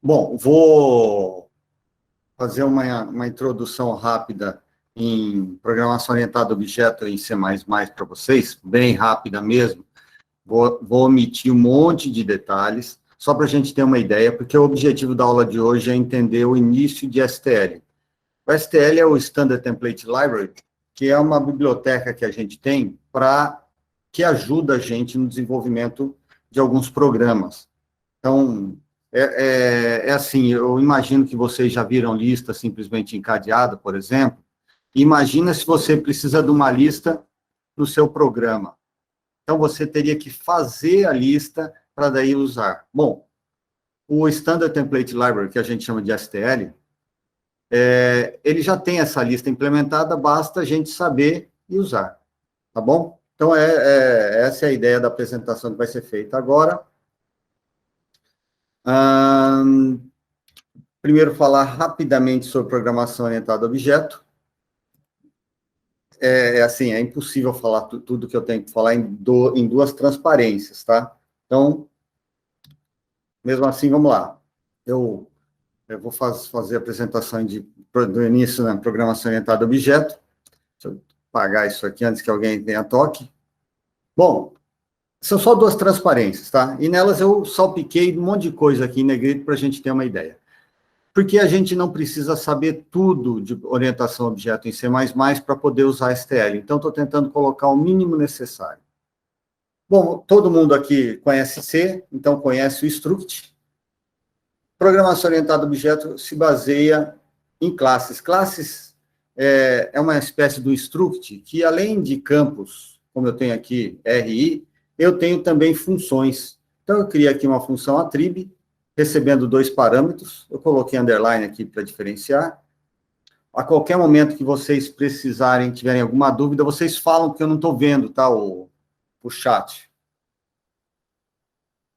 Bom, vou fazer uma introdução rápida em programação orientada a objeto em C++ para vocês, bem rápida mesmo. Vou omitir um monte de detalhes, só para a gente ter uma ideia, porque o objetivo da aula de hoje é entender o início de STL. O STL é o Standard Template Library, que é uma biblioteca que a gente tem que ajuda a gente no desenvolvimento de alguns programas. Então, assim, eu imagino que vocês já viram lista simplesmente encadeada, por exemplo. Imagina se você precisa de uma lista no seu programa. Então, você teria que fazer a lista para daí usar. Bom, o Standard Template Library, que a gente chama de STL, ele já tem essa lista implementada, basta a gente saber e usar, tá bom? Então, essa é a ideia da apresentação que vai ser feita agora. Primeiro, falar rapidamente sobre programação orientada a objeto. Assim, é impossível falar tudo que eu tenho que falar em duas transparências, tá? Então, mesmo assim, vamos lá. Eu vou fazer a apresentação do início na programação orientada a objeto. Deixa eu apagar isso aqui antes que alguém tenha toque. Bom, são só duas transparências, tá? E nelas eu salpiquei um monte de coisa aqui em negrito para a gente ter uma ideia. Porque a gente não precisa saber tudo de orientação a objeto em C++ para poder usar STL. Então, estou tentando colocar o mínimo necessário. Bom, todo mundo aqui conhece C, então conhece o struct. Programação orientada a objeto se baseia em classes. Classes é uma espécie do struct que, além de campos, como eu tenho aqui RI, eu tenho também funções. Então, eu criei aqui uma função attrib, recebendo dois parâmetros, eu coloquei underline aqui para diferenciar. A qualquer momento que vocês precisarem, tiverem alguma dúvida, vocês falam, porque eu não estou vendo, tá, o chat.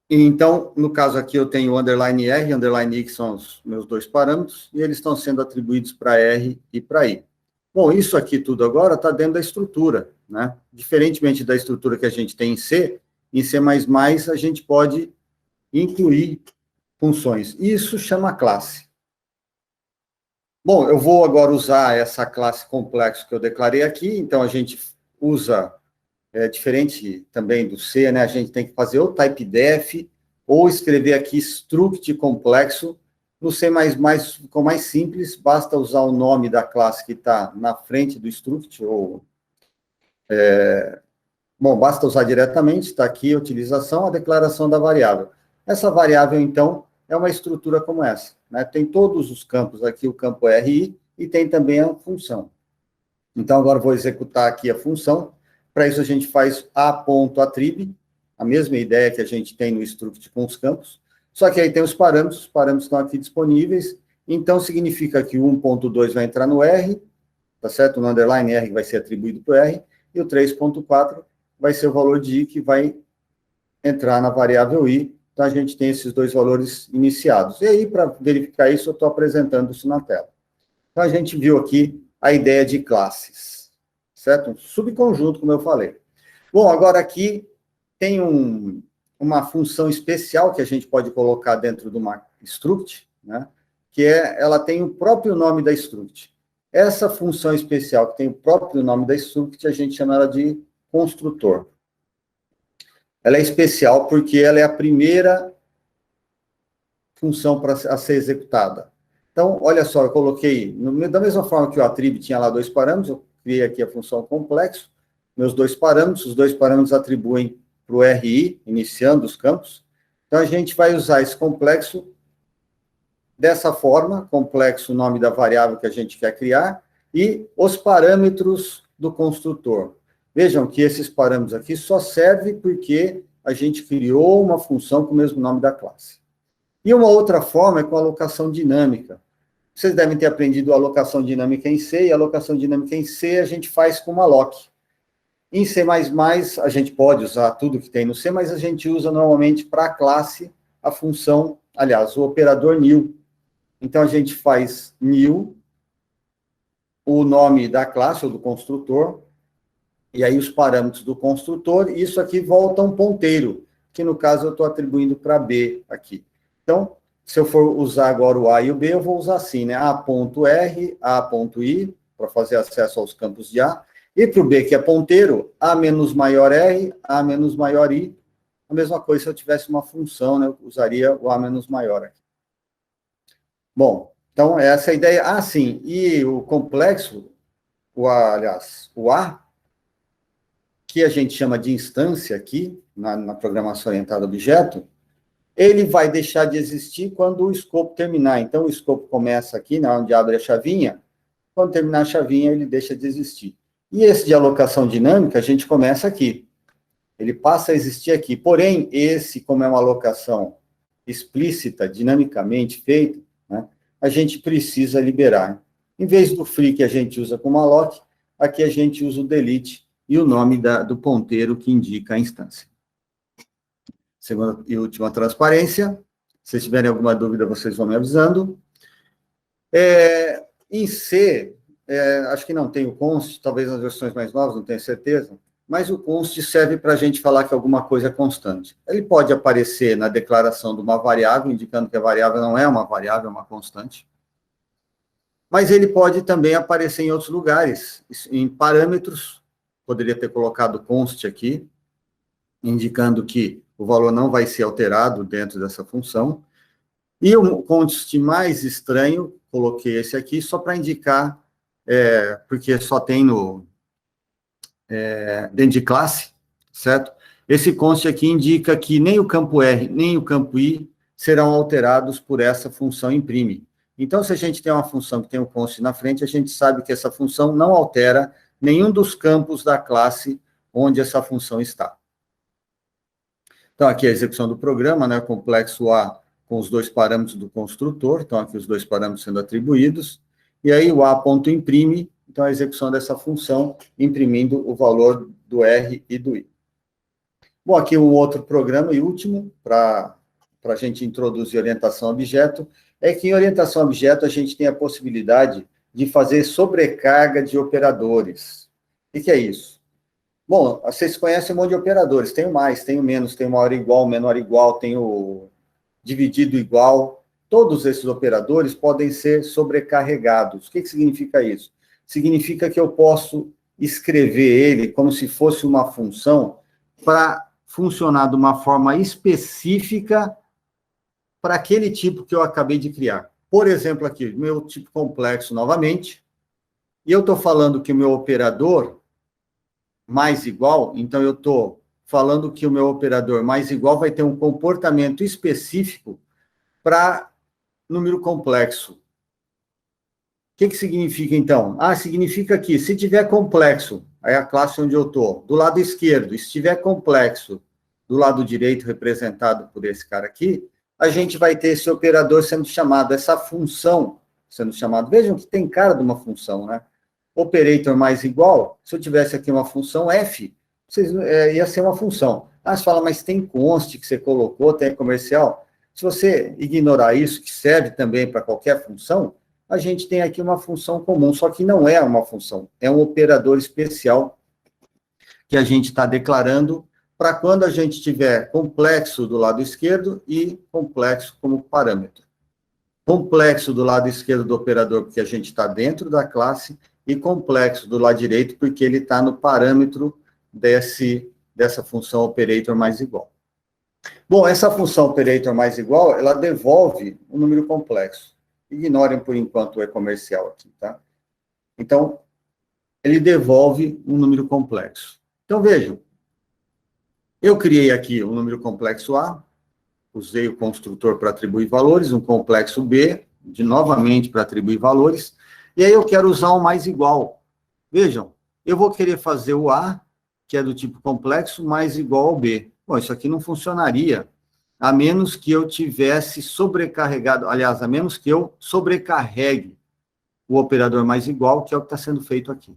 Então, no caso aqui, eu tenho underline R, underline I, que são os meus dois parâmetros, e eles estão sendo atribuídos para R e para I. Bom, isso aqui tudo agora está dentro da estrutura, né? Diferentemente da estrutura que a gente tem em C++ a gente pode incluir funções. Isso chama classe. Bom, eu vou agora usar essa classe complexo que eu declarei aqui, então a gente usa, diferente também do C, né? A gente tem que fazer ou typedef, ou escrever aqui struct complexo. No C++ ficou mais simples, basta usar o nome da classe que está na frente do struct, bom, basta usar diretamente, está aqui a utilização, a declaração da variável. Essa variável, então, é uma estrutura como essa, né? Tem todos os campos aqui, o campo RI, e tem também a função. Então, agora vou executar aqui a função. Para isso, a gente faz a.attrib, a mesma ideia que a gente tem no struct com os campos, só que aí tem os parâmetros estão aqui disponíveis, então significa que o 1.2 vai entrar no R, tá certo? No underline R vai ser atribuído para o R, e o 3.4 vai ser o valor de I que vai entrar na variável I. Então, a gente tem esses dois valores iniciados. E aí, para verificar isso, eu estou apresentando isso na tela. Então, a gente viu aqui a ideia de classes, certo? Um subconjunto, como eu falei. Bom, agora aqui tem uma função especial que a gente pode colocar dentro de uma struct, né? Que ela tem o próprio nome da struct. Essa função especial que tem o próprio nome da struct, a gente chama ela de construtor. Ela é especial porque ela é a primeira função a ser executada. Então, olha só, eu coloquei, da mesma forma que o attrib tinha lá dois parâmetros, eu criei aqui a função complexo, meus dois parâmetros, os dois parâmetros atribuem para o RI, iniciando os campos. Então, a gente vai usar esse complexo dessa forma, complexo, o nome da variável que a gente quer criar, e os parâmetros do construtor. Vejam que esses parâmetros aqui só servem porque a gente criou uma função com o mesmo nome da classe. E uma outra forma é com a alocação dinâmica. Vocês devem ter aprendido a alocação dinâmica em C, e a alocação dinâmica em C a gente faz com malloc. Em C++, a gente pode usar tudo que tem no C, mas a gente usa normalmente para a classe a função, aliás, o operador new. Então, a gente faz new, o nome da classe ou do construtor, e aí os parâmetros do construtor, e isso aqui volta um ponteiro, que no caso eu estou atribuindo para B aqui. Então, se eu for usar agora o A e o B, eu vou usar assim, né? A.R, A.I, para fazer acesso aos campos de A. E para o B, que é ponteiro, A menos maior R, A menos maior I. A mesma coisa se eu tivesse uma função, né? Eu usaria o A menos maior aqui. Bom, então essa é a ideia. Ah, sim, e o complexo, aliás, o A, que a gente chama de instância aqui, na programação orientada a objeto, ele vai deixar de existir quando o escopo terminar. Então, o escopo começa aqui, né, onde abre a chavinha, quando terminar a chavinha, ele deixa de existir. E esse de alocação dinâmica, a gente começa aqui. Ele passa a existir aqui. Porém, esse, como é uma alocação explícita, dinamicamente feita, né, a gente precisa liberar. Em vez do free que a gente usa com malloc, aqui a gente usa o delete e o nome do ponteiro que indica a instância. Segunda e última transparência. Se tiverem alguma dúvida, vocês vão me avisando. Em C, acho que não tem o const, talvez nas versões mais novas, não tenho certeza, mas o const serve para a gente falar que alguma coisa é constante. Ele pode aparecer na declaração de uma variável, indicando que a variável não é uma variável, é uma constante. Mas ele pode também aparecer em outros lugares, em parâmetros. Poderia ter colocado const aqui, indicando que o valor não vai ser alterado dentro dessa função. E o const mais estranho, coloquei esse aqui só para indicar, porque só tem dentro de classe, certo? Esse const aqui indica que nem o campo R, nem o campo I serão alterados por essa função imprime. Então, se a gente tem uma função que tem um const na frente, a gente sabe que essa função não altera nenhum dos campos da classe onde essa função está. Então, aqui a execução do programa, né, complexo A com os dois parâmetros do construtor, então aqui os dois parâmetros sendo atribuídos, e aí o A.imprime, então a execução dessa função, imprimindo o valor do R e do I. Bom, aqui um outro programa, e último, para a gente introduzir orientação a objeto, é que em orientação a objeto a gente tem a possibilidade de fazer sobrecarga de operadores. O que é isso? Bom, vocês conhecem um monte de operadores, tenho mais, tenho menos, tenho maior igual, menor igual, tenho dividido igual. Todos esses operadores podem ser sobrecarregados. O que significa isso? Significa que eu posso escrever ele como se fosse uma função para funcionar de uma forma específica para aquele tipo que eu acabei de criar. Por exemplo, aqui, meu tipo complexo novamente, e eu estou falando que o meu operador mais igual, então eu estou falando que o meu operador mais igual vai ter um comportamento específico para número complexo. O que significa, então? Significa que, se tiver complexo, aí a classe onde eu estou, do lado esquerdo, e se tiver complexo do lado direito, representado por esse cara aqui, a gente vai ter esse operador sendo chamado, essa função sendo chamada. Vejam que tem cara de uma função, né? Operator mais igual, se eu tivesse aqui uma função f, ia ser uma função. Você fala, mas tem const que você colocou, tem comercial. Se você ignorar isso, que serve também para qualquer função, a gente tem aqui uma função comum, só que não é uma função, é um operador especial que a gente está declarando para quando a gente tiver complexo do lado esquerdo e complexo como parâmetro. Complexo do lado esquerdo do operador, porque a gente está dentro da classe, e complexo do lado direito, porque ele está no parâmetro dessa função operator mais igual. Bom, essa função operator mais igual, ela devolve um número complexo. Ignorem, por enquanto, o e-comercial aqui, tá? Então, ele devolve um número complexo. Então, vejam, eu criei aqui um número complexo A, usei o construtor para atribuir valores, um complexo B, novamente para atribuir valores, e aí eu quero usar um mais igual. Vejam, eu vou querer fazer o A, que é do tipo complexo, mais igual ao B. Bom, isso aqui não funcionaria, a menos que eu tivesse sobrecarregado, aliás, a menos que eu sobrecarregue o operador mais igual, que é o que está sendo feito aqui.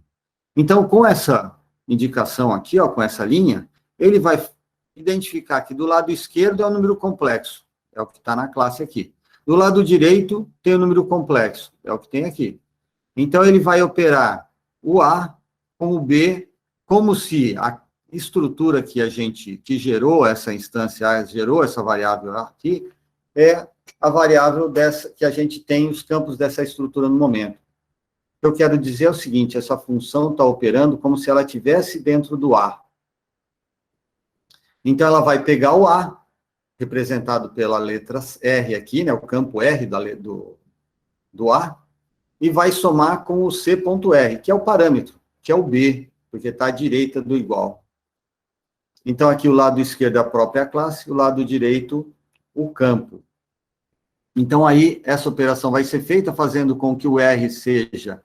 Então, com essa indicação aqui, ó, com essa linha, ele vai identificar que do lado esquerdo é o número complexo, é o que está na classe aqui. Do lado direito tem o número complexo, é o que tem aqui. Então, ele vai operar o A com o B, como se a estrutura que gerou essa instância A, gerou essa variável aqui, é a variável que a gente tem os campos dessa estrutura no momento. O que eu quero dizer é o seguinte, essa função está operando como se ela estivesse dentro do A. Então, ela vai pegar o A, representado pela letra R aqui, né, o campo R do A, e vai somar com o C.R, que é o parâmetro, que é o B, porque está à direita do igual. Então, aqui o lado esquerdo é a própria classe, o lado direito, o campo. Então, aí, essa operação vai ser feita fazendo com que o R seja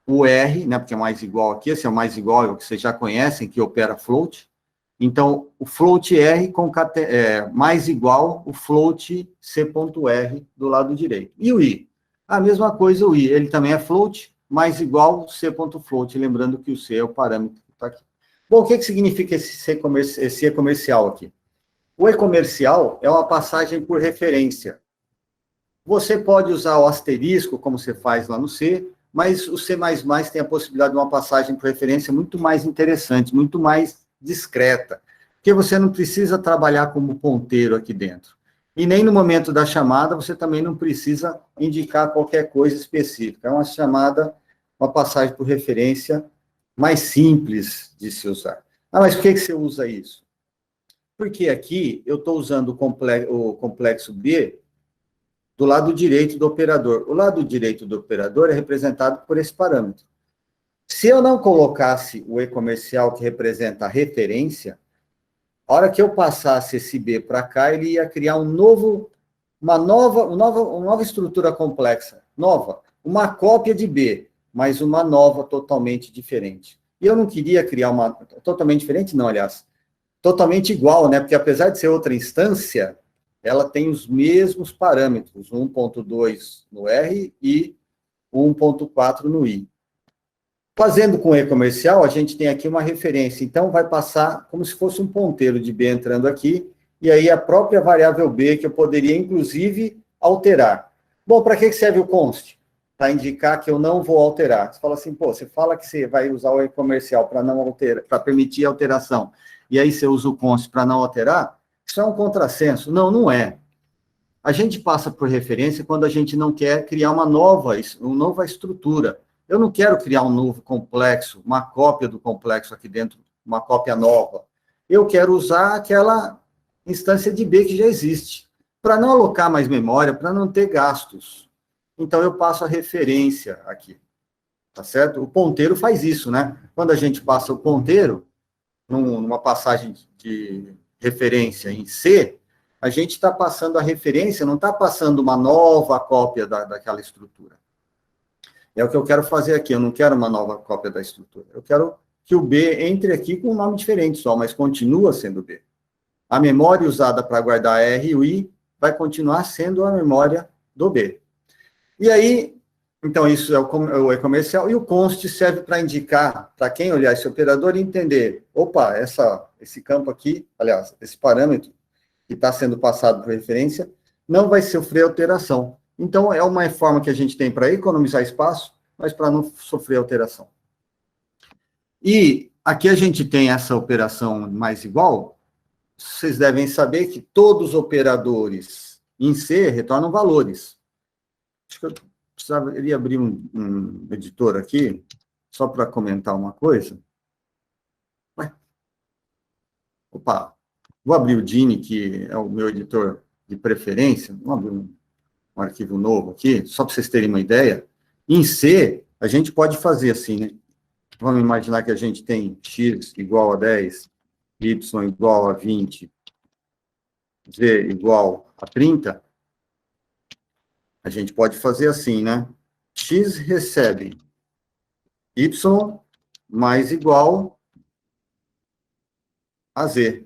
o R, né, porque é mais igual aqui, esse é o mais igual, é o que vocês já conhecem, que opera float. Então, o float R mais igual o float C.R do lado direito. E o I? A mesma coisa, o I, ele também é float, mais igual C.float, lembrando que o C é o parâmetro que está aqui. Bom, o que significa esse e-comercial aqui? O e-comercial é uma passagem por referência. Você pode usar o asterisco, como você faz lá no C, mas o C++ tem a possibilidade de uma passagem por referência muito mais interessante, muito mais discreta, porque você não precisa trabalhar como ponteiro aqui dentro. E nem no momento da chamada, você também não precisa indicar qualquer coisa específica. É uma chamada, uma passagem por referência mais simples de se usar. Ah, mas por que você usa isso? Porque aqui eu estou usando o complexo B do lado direito do operador. O lado direito do operador é representado por esse parâmetro. Se eu não colocasse o e-comercial que representa a referência, a hora que eu passasse esse B para cá, ele ia criar uma nova estrutura complexa, uma cópia de B, mas uma nova totalmente diferente. E eu não queria criar uma totalmente diferente, não, aliás, totalmente igual, né? Porque apesar de ser outra instância, ela tem os mesmos parâmetros, 1.2 no R e 1.4 no I. Fazendo com e-comercial, a gente tem aqui uma referência, então vai passar como se fosse um ponteiro de B entrando aqui, e aí a própria variável B, que eu poderia, inclusive, alterar. Bom, para que serve o const? Para indicar que eu não vou alterar. Você fala assim, pô, você fala que você vai usar o e-comercial para não alterar, para permitir a alteração, e aí você usa o const para não alterar, isso é um contrassenso. Não, não é. A gente passa por referência quando a gente não quer criar uma nova estrutura. Eu não quero criar um novo complexo, uma cópia do complexo aqui dentro, uma cópia nova. Eu quero usar aquela instância de B que já existe, para não alocar mais memória, para não ter gastos. Então, eu passo a referência aqui, tá certo? O ponteiro faz isso, né? Quando a gente passa o ponteiro, numa passagem de referência em C, a gente está passando a referência, não está passando uma nova cópia daquela estrutura. É o que eu quero fazer aqui, eu não quero uma nova cópia da estrutura. Eu quero que o B entre aqui com um nome diferente só, mas continua sendo B. A memória usada para guardar R e o I vai continuar sendo a memória do B. E aí, então isso é o e-comercial, e o const serve para indicar, para quem olhar esse operador e entender, opa, esse campo aqui, aliás, esse parâmetro que está sendo passado por referência, não vai sofrer alteração. Então, é uma forma que a gente tem para economizar espaço, mas para não sofrer alteração. E aqui a gente tem essa operação mais igual. Vocês devem saber que todos os operadores em C retornam valores. Acho que eu precisaria abrir um editor aqui, só para comentar uma coisa. Opa, vou abrir o Dini, que é o meu editor de preferência. Vamos abrir um arquivo novo aqui, só para vocês terem uma ideia. Em C, a gente pode fazer assim, né? Vamos imaginar que a gente tem x igual a 10, y igual a 20, z igual a 30. A gente pode fazer assim, né? X recebe y mais igual a z.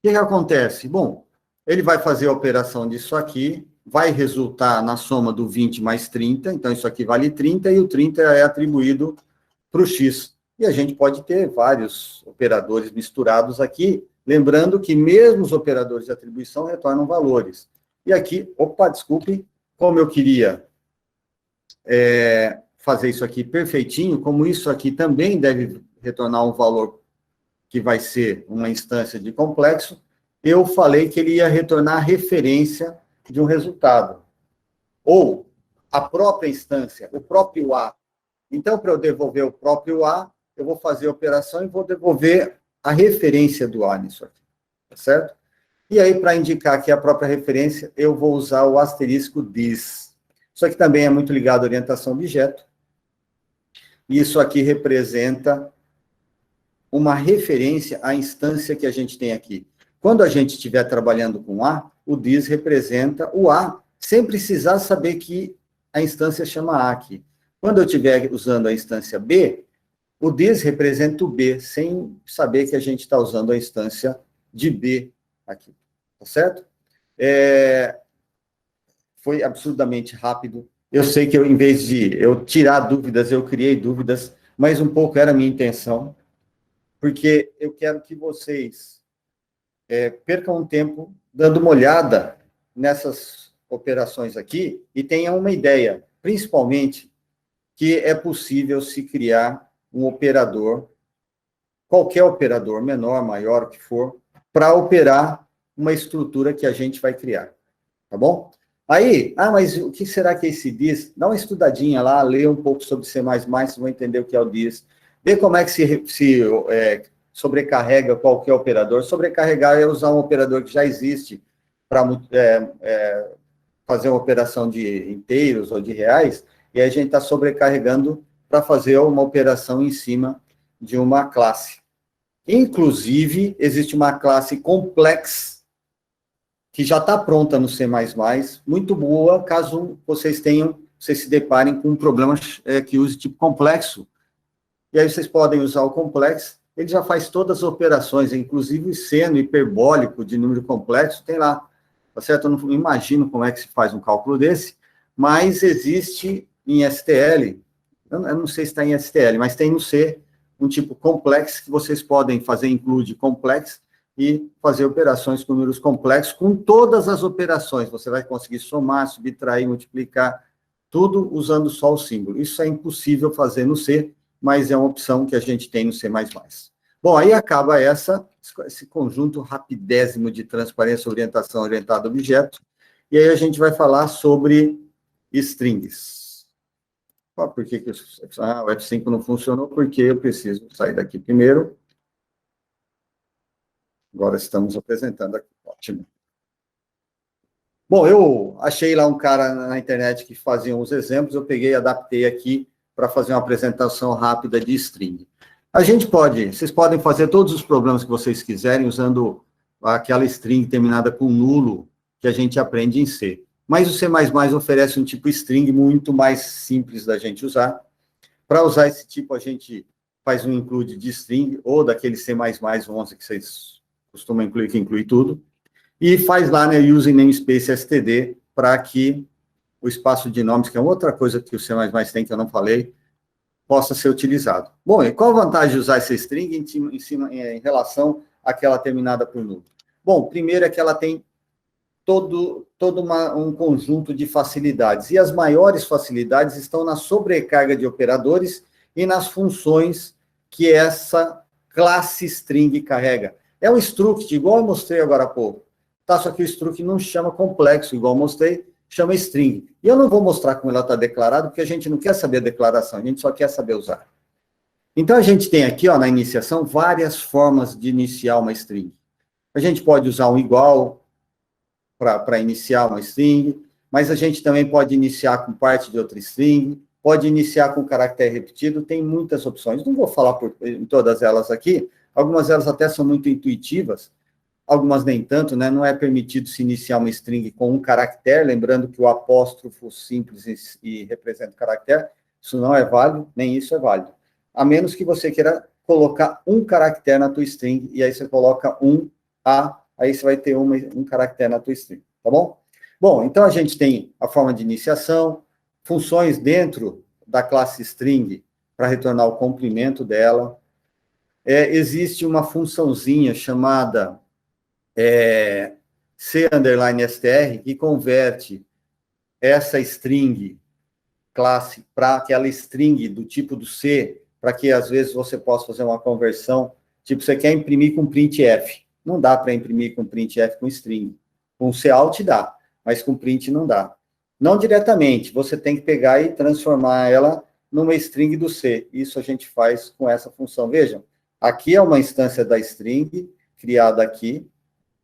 O que acontece? Bom, ele vai fazer a operação disso aqui, vai resultar na soma do 20 mais 30, então isso aqui vale 30, e o 30 é atribuído para o x. E a gente pode ter vários operadores misturados aqui, lembrando que mesmo os operadores de atribuição retornam valores. E aqui, opa, desculpe, como eu queria fazer isso aqui perfeitinho, como isso aqui também deve retornar um valor que vai ser uma instância de complexo, eu falei que ele ia retornar a referência de um resultado. Ou a própria instância, o próprio A. Então, para eu devolver o próprio A, eu vou fazer a operação e vou devolver a referência do A nisso aqui, tá certo? E aí, para indicar aqui a própria referência, eu vou usar o asterisco this. Isso aqui também é muito ligado à orientação objeto. Isso aqui representa uma referência à instância que a gente tem aqui. Quando a gente estiver trabalhando com A, o this representa o A, sem precisar saber que a instância chama A aqui. Quando eu estiver usando a instância B, o this representa o B, sem saber que a gente está usando a instância de B aqui. Tá certo? Foi absurdamente rápido. Eu sei que em vez de eu tirar dúvidas, eu criei dúvidas, mas um pouco era a minha intenção, porque eu quero que vocês percam um tempo dando uma olhada nessas operações aqui e tenham uma ideia, principalmente, que é possível se criar um operador, qualquer operador, menor, maior, o que for, para operar uma estrutura que a gente vai criar, tá bom? Aí, mas o que será que é esse this? Dá uma estudadinha lá, lê um pouco sobre C++, vocês vão entender o que é o this. Vê como é que se sobrecarrega qualquer operador. Sobrecarregar é usar um operador que já existe para fazer uma operação de inteiros ou de reais, e aí a gente está sobrecarregando para fazer uma operação em cima de uma classe. Inclusive, existe uma classe complex que já está pronta no C++, muito boa, caso vocês se deparem com um problema que use tipo complexo. E aí vocês podem usar o complexo, ele já faz todas as operações, inclusive seno hiperbólico de número complexo, tem lá, tá certo? Eu não imagino como é que se faz um cálculo desse, mas existe em STL, eu não sei se está em STL, mas tem no C, um tipo complexo que vocês podem fazer include complexo e fazer operações com números complexos, com todas as operações. Você vai conseguir somar, subtrair, multiplicar, tudo usando só o símbolo. Isso é impossível fazer no C, mas é uma opção que a gente tem no C++. Bom, aí acaba esse conjunto rapidésimo de transparência, orientação, orientado a objeto, e aí a gente vai falar sobre strings. Por que o F5 não funcionou? Porque eu preciso sair daqui primeiro. Agora estamos apresentando aqui. Ótimo. Bom, eu achei lá um cara na internet que fazia uns exemplos, eu peguei e adaptei aqui para fazer uma apresentação rápida de string. Vocês podem fazer todos os problemas que vocês quiserem usando aquela string terminada com nulo que a gente aprende em C. Mas o C++ oferece um tipo string muito mais simples da gente usar. Para usar esse tipo, a gente faz um include de string, ou daquele C++ 11 que vocês costumam incluir, que inclui tudo, e faz lá, né, using namespace std, para que o espaço de nomes, que é outra coisa que o C++ tem, que eu não falei, possa ser utilizado. Bom, e qual a vantagem de usar essa string em relação àquela terminada por nulo? Bom, primeiro é que ela tem todo um conjunto de facilidades, e as maiores facilidades estão na sobrecarga de operadores e nas funções que essa classe string carrega. É um struct, igual eu mostrei agora há pouco. Tá, só que o struct não chama complexo, igual eu mostrei, chama string. E eu não vou mostrar como ela está declarada, porque a gente não quer saber a declaração, a gente só quer saber usar. Então, a gente tem aqui, ó, na iniciação, várias formas de iniciar uma string. A gente pode usar um igual para iniciar uma string, mas a gente também pode iniciar com parte de outra string, pode iniciar com caractere repetido, tem muitas opções. Não vou falar em todas elas aqui, algumas delas até são muito intuitivas, algumas nem tanto, né? Não é permitido se iniciar uma string com um caractere, lembrando que o apóstrofo simples e representa o caractere, isso não é válido, nem isso é válido. A menos que você queira colocar um caractere na tua string, e aí você coloca um A, aí você vai ter um caractere na tua string, tá bom? Bom, então a gente tem a forma de iniciação, funções dentro da classe string para retornar o complemento dela. Existe uma funçãozinha chamada C_str, que converte essa string classe para aquela string do tipo do C, para que às vezes você possa fazer uma conversão, tipo, você quer imprimir com printf. não dá para imprimir com printf com string. Com cout dá, mas com print não dá. Não diretamente, você tem que pegar e transformar ela numa string do C. Isso a gente faz com essa função. Vejam, aqui é uma instância da string, criada aqui,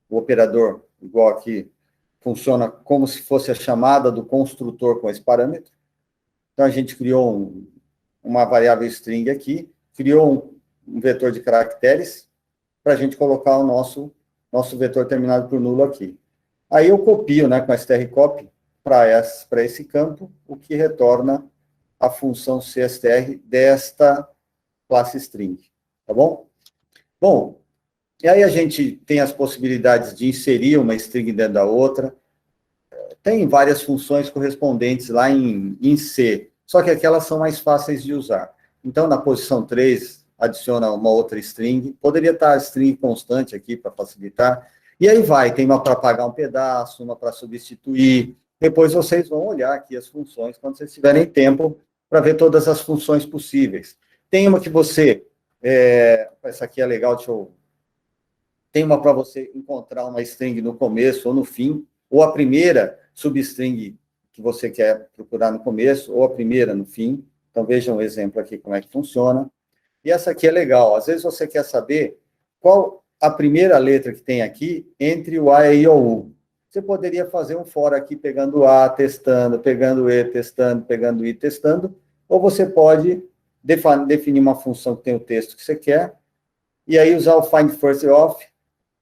o operador, igual aqui, funciona como se fosse a chamada do construtor com esse parâmetro. Então, a gente criou uma variável string aqui, criou um vetor de caracteres, para a gente colocar o nosso vetor terminado por nulo aqui. Aí eu copio, né, com strcopy, para esse campo, o que retorna a função CSTR desta classe string, tá bom? Bom, e aí a gente tem as possibilidades de inserir uma string dentro da outra, tem várias funções correspondentes lá em C, só que aquelas são mais fáceis de usar. Então, na posição 3, adiciona uma outra string, poderia estar a string constante aqui para facilitar, e aí vai, tem uma para apagar um pedaço, uma para substituir, depois vocês vão olhar aqui as funções, quando vocês tiverem tempo, para ver todas as funções possíveis. Tem uma que você, essa aqui é legal, tem uma para você encontrar uma string no começo ou no fim, ou a primeira substring que você quer procurar no começo, ou a primeira no fim. Então, vejam um exemplo aqui como é que funciona. E essa aqui é legal. Às vezes você quer saber qual a primeira letra que tem aqui entre o A e o U. Você poderia fazer um for aqui pegando o A, testando, pegando o E, testando, pegando o I, testando, ou você pode definir uma função que tem o texto que você quer, e aí usar o find first off,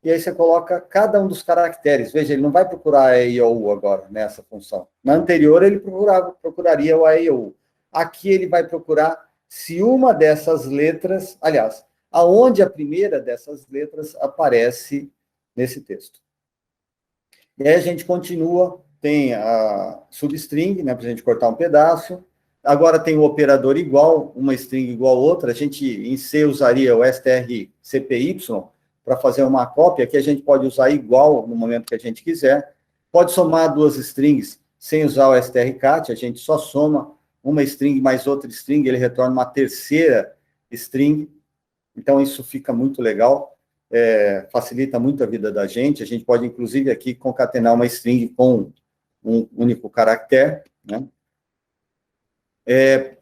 e aí você coloca cada um dos caracteres. Veja, ele não vai procurar A, E, ou U agora, nessa função. Na anterior, ele procuraria o A, E, ou U. Aqui ele vai procurar se uma dessas letras, aliás, aonde a primeira dessas letras aparece nesse texto. E aí a gente continua, tem a substring, né, para a gente cortar um pedaço. Agora tem o operador igual, uma string igual a outra. A gente, em C, usaria o strcpy, para fazer uma cópia, que a gente pode usar igual no momento que a gente quiser. Pode somar duas strings sem usar o strcat, a gente só soma uma string mais outra string, ele retorna uma terceira string. Então, isso fica muito legal, facilita muito a vida da gente. A gente pode, inclusive, aqui concatenar uma string com um único caractere, né?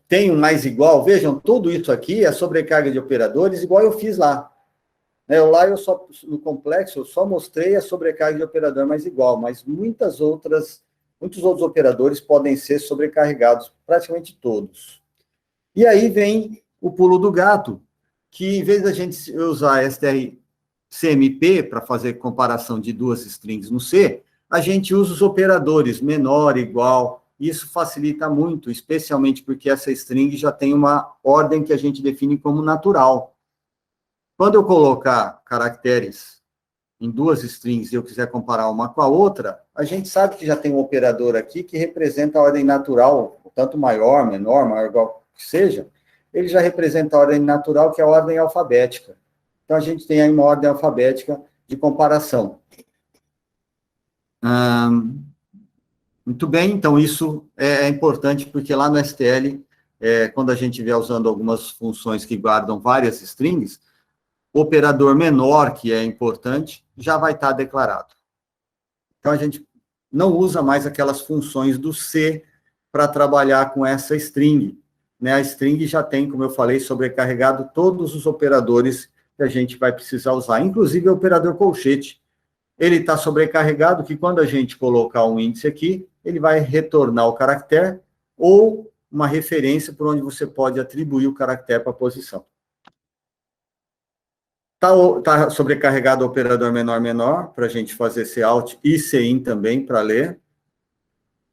Tem um mais igual, vejam, tudo isso aqui é sobrecarga de operadores, igual eu fiz lá. Lá no complexo, eu só mostrei a sobrecarga de operador mais igual, mas muitos outros operadores podem ser sobrecarregados, praticamente todos. E aí vem o pulo do gato, que em vez da gente usar strcmp para fazer comparação de duas strings no C, a gente usa os operadores menor, igual. Isso facilita muito, especialmente porque essa string já tem uma ordem que a gente define como natural. Quando eu colocar caracteres em duas strings e eu quiser comparar uma com a outra, a gente sabe que já tem um operador aqui que representa a ordem natural, tanto maior, menor, maior, igual que seja, ele já representa a ordem natural, que é a ordem alfabética. Então, a gente tem aí uma ordem alfabética de comparação. Muito bem, então isso é importante, porque lá no STL, quando a gente vier usando algumas funções que guardam várias strings, o operador menor, que é importante, já vai estar declarado. Então, a gente não usa mais aquelas funções do C para trabalhar com essa string. A string já tem, como eu falei, sobrecarregado todos os operadores que a gente vai precisar usar, inclusive o operador colchete. Ele está sobrecarregado, que quando a gente colocar um índice aqui, ele vai retornar o caractere ou uma referência por onde você pode atribuir o caractere para a posição. Está sobrecarregado o operador menor, para a gente fazer cout e cin também, para ler.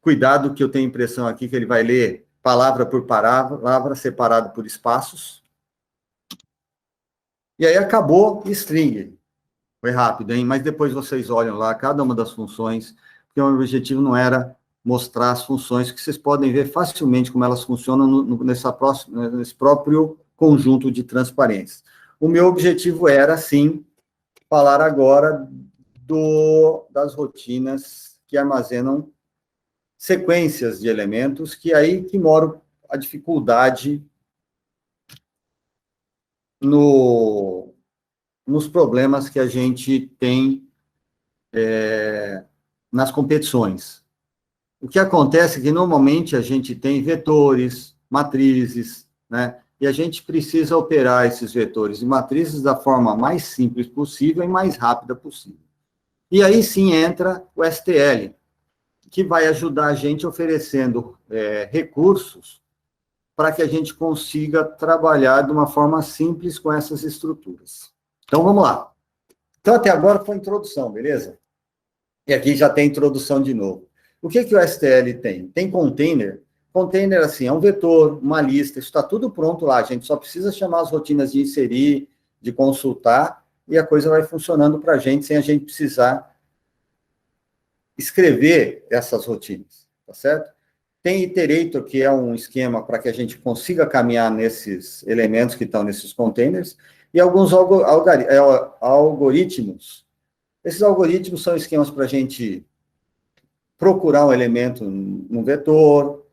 Cuidado que eu tenho a impressão aqui que ele vai ler palavra por palavra, separado por espaços. E aí acabou string. Foi rápido, hein? Mas depois vocês olham lá, cada uma das funções, porque o objetivo não era mostrar as funções, que vocês podem ver facilmente como elas funcionam nesse próprio conjunto de transparências. O meu objetivo era, sim, falar agora das rotinas que armazenam sequências de elementos, que é aí que mora a dificuldade no nos problemas que a gente tem nas competições. O que acontece é que, normalmente, a gente tem vetores, matrizes, né? E a gente precisa operar esses vetores e matrizes da forma mais simples possível e mais rápida possível. E aí sim entra o STL, que vai ajudar a gente oferecendo recursos para que a gente consiga trabalhar de uma forma simples com essas estruturas. Então, vamos lá. Então, até agora foi a introdução, beleza? E aqui já tem introdução de novo. O que o STL tem? Tem container. Container, assim, é um vetor, uma lista, isso está tudo pronto lá. A gente só precisa chamar as rotinas de inserir, de consultar, e a coisa vai funcionando para a gente, sem a gente precisar escrever essas rotinas, tá certo? Tem iterator, que é um esquema para que a gente consiga caminhar nesses elementos que estão nesses containers, e alguns algoritmos. Esses algoritmos são esquemas para a gente procurar um elemento no vetor,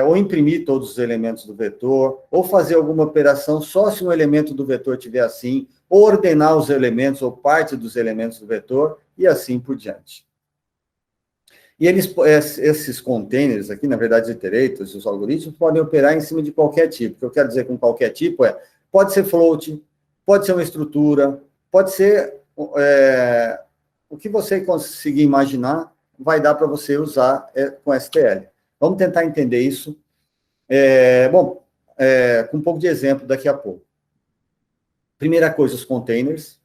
ou imprimir todos os elementos do vetor, ou fazer alguma operação só se um elemento do vetor tiver assim, ou ordenar os elementos, ou parte dos elementos do vetor, e assim por diante. E esses containers aqui, na verdade, os iterators, os algoritmos, podem operar em cima de qualquer tipo. O que eu quero dizer com qualquer tipo pode ser float, pode ser uma estrutura, pode ser o que você conseguir imaginar, vai dar para você usar com STL. Vamos tentar entender isso. Com um pouco de exemplo daqui a pouco. Primeira coisa, os containers.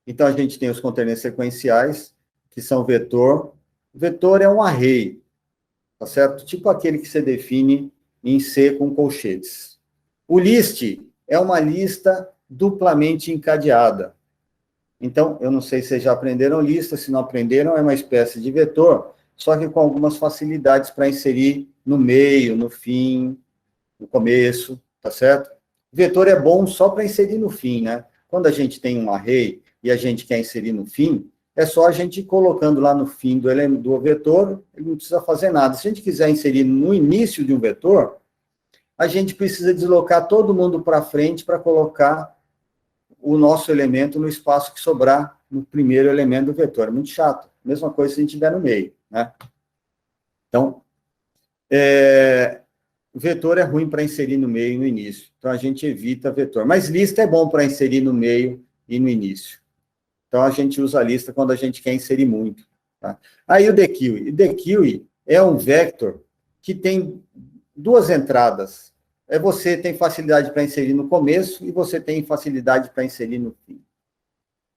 Então, a gente tem os containers sequenciais, que são vetor. Vetor é um array, tá certo? Tipo aquele que você define em C com colchetes. O list é uma lista duplamente encadeada. Então, eu não sei se vocês já aprenderam lista, se não aprenderam, é uma espécie de vetor, só que com algumas facilidades para inserir no meio, no fim, no começo, tá certo? Vetor é bom só para inserir no fim, né? Quando a gente tem um array e a gente quer inserir no fim, é só a gente ir colocando lá no fim do vetor, ele não precisa fazer nada. Se a gente quiser inserir no início de um vetor, a gente precisa deslocar todo mundo para frente para colocar o nosso elemento no espaço que sobrar no primeiro elemento do vetor. É muito chato. Mesma coisa se a gente estiver no meio, né? Então, o vetor é ruim para inserir no meio e no início. Então, a gente evita vetor. Mas lista é bom para inserir no meio e no início. Então, a gente usa a lista quando a gente quer inserir muito. Tá? Aí, o dequeue. O dequeue é um vector que tem duas entradas. Você tem facilidade para inserir no começo e você tem facilidade para inserir no fim.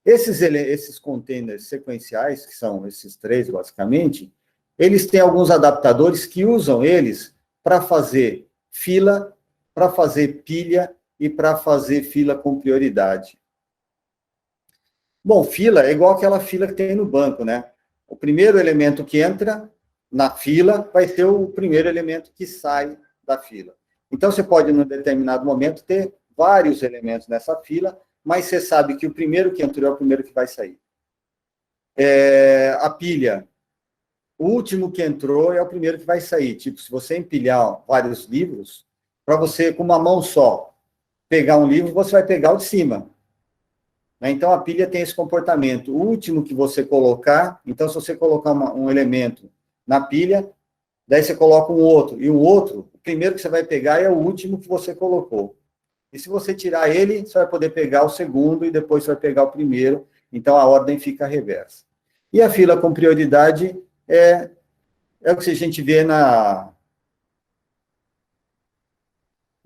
Esses containers sequenciais, que são esses três, basicamente, eles têm alguns adaptadores que usam eles para fazer fila, para fazer pilha e para fazer fila com prioridade. Bom, fila é igual aquela fila que tem no banco, né? O primeiro elemento que entra na fila vai ser o primeiro elemento que sai da fila. Então, você pode, num determinado momento, ter vários elementos nessa fila, mas você sabe que o primeiro que entrou é o primeiro que vai sair. A pilha, o último que entrou é o primeiro que vai sair. Tipo, se você empilhar vários livros, para você, com uma mão só, pegar um livro, você vai pegar o de cima. Então, a pilha tem esse comportamento. O último que você colocar, então, se você colocar um elemento na pilha, daí você coloca um outro, e o outro, o primeiro que você vai pegar é o último que você colocou. E se você tirar ele, você vai poder pegar o segundo, e depois você vai pegar o primeiro, então a ordem fica reversa. E a fila com prioridade é o que a gente vê na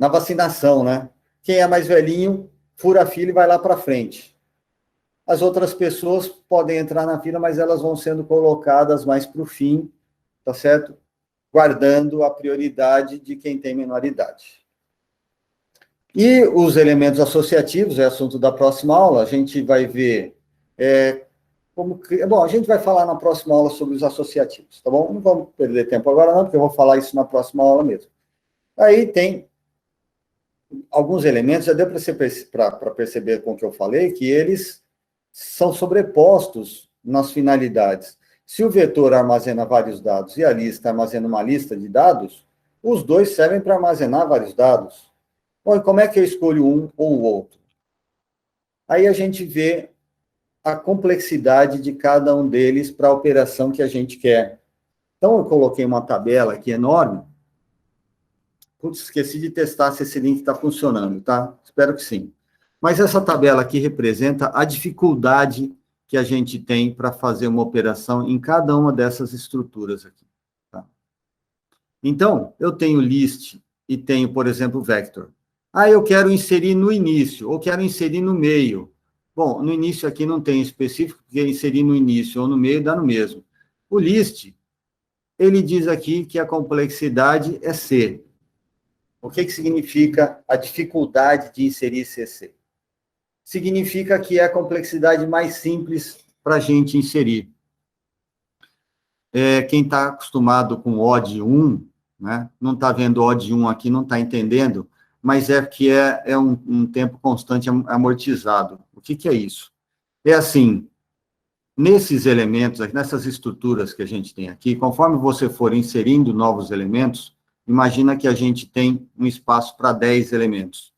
vacinação, né? Quem é mais velhinho, fura a fila e vai lá para frente. As outras pessoas podem entrar na fila, mas elas vão sendo colocadas mais para o fim, tá certo? Guardando a prioridade de quem tem menor idade. E os elementos associativos, é assunto da próxima aula, a gente vai ver a gente vai falar na próxima aula sobre os associativos, tá bom? Não vamos perder tempo agora não, porque eu vou falar isso na próxima aula mesmo. Aí tem alguns elementos, já deu para perceber com o que eu falei, que eles são sobrepostos nas finalidades. Se o vetor armazena vários dados e a lista armazena uma lista de dados, os dois servem para armazenar vários dados. Bom, e como é que eu escolho um ou o outro? Aí a gente vê a complexidade de cada um deles para a operação que a gente quer. Então, eu coloquei uma tabela aqui enorme. Putz, esqueci de testar se esse link está funcionando, tá? Espero que sim. Mas essa tabela aqui representa a dificuldade que a gente tem para fazer uma operação em cada uma dessas estruturas aqui. Tá? Então, eu tenho list e tenho, por exemplo, vector. Ah, eu quero inserir no início, ou quero inserir no meio. Bom, no início aqui não tem específico, porque inserir no início ou no meio dá no mesmo. O list, ele diz aqui que a complexidade é C. O que significa a dificuldade de inserir CC? Significa que é a complexidade mais simples para a gente inserir. Quem está acostumado com OD 1, né, não está vendo OD 1 aqui, não está entendendo, mas é que é um tempo constante amortizado. O que é isso? É assim, nesses elementos, nessas estruturas que a gente tem aqui, conforme você for inserindo novos elementos, imagina que a gente tem um espaço para 10 elementos.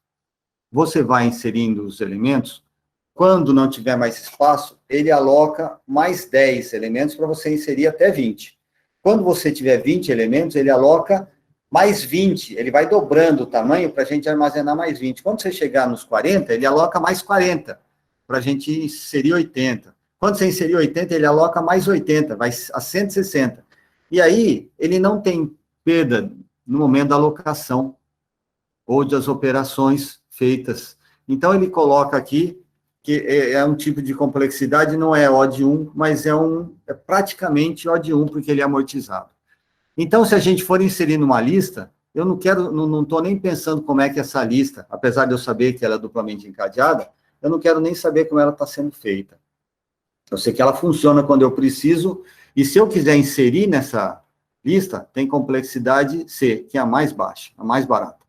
Você vai inserindo os elementos, quando não tiver mais espaço, ele aloca mais 10 elementos para você inserir até 20. Quando você tiver 20 elementos, ele aloca mais 20, ele vai dobrando o tamanho para a gente armazenar mais 20. Quando você chegar nos 40, ele aloca mais 40, para a gente inserir 80. Quando você inserir 80, ele aloca mais 80, vai a 160. E aí, ele não tem perda no momento da alocação ou das operações feitas. Então, ele coloca aqui que é um tipo de complexidade, não é OD 1, mas é praticamente OD 1, porque ele é amortizado. Então, se a gente for inserir numa lista, eu não estou nem pensando como é que essa lista, apesar de eu saber que ela é duplamente encadeada, eu não quero nem saber como ela está sendo feita. Eu sei que ela funciona quando eu preciso, e se eu quiser inserir nessa lista, tem complexidade C, que é a mais baixa, a mais barata.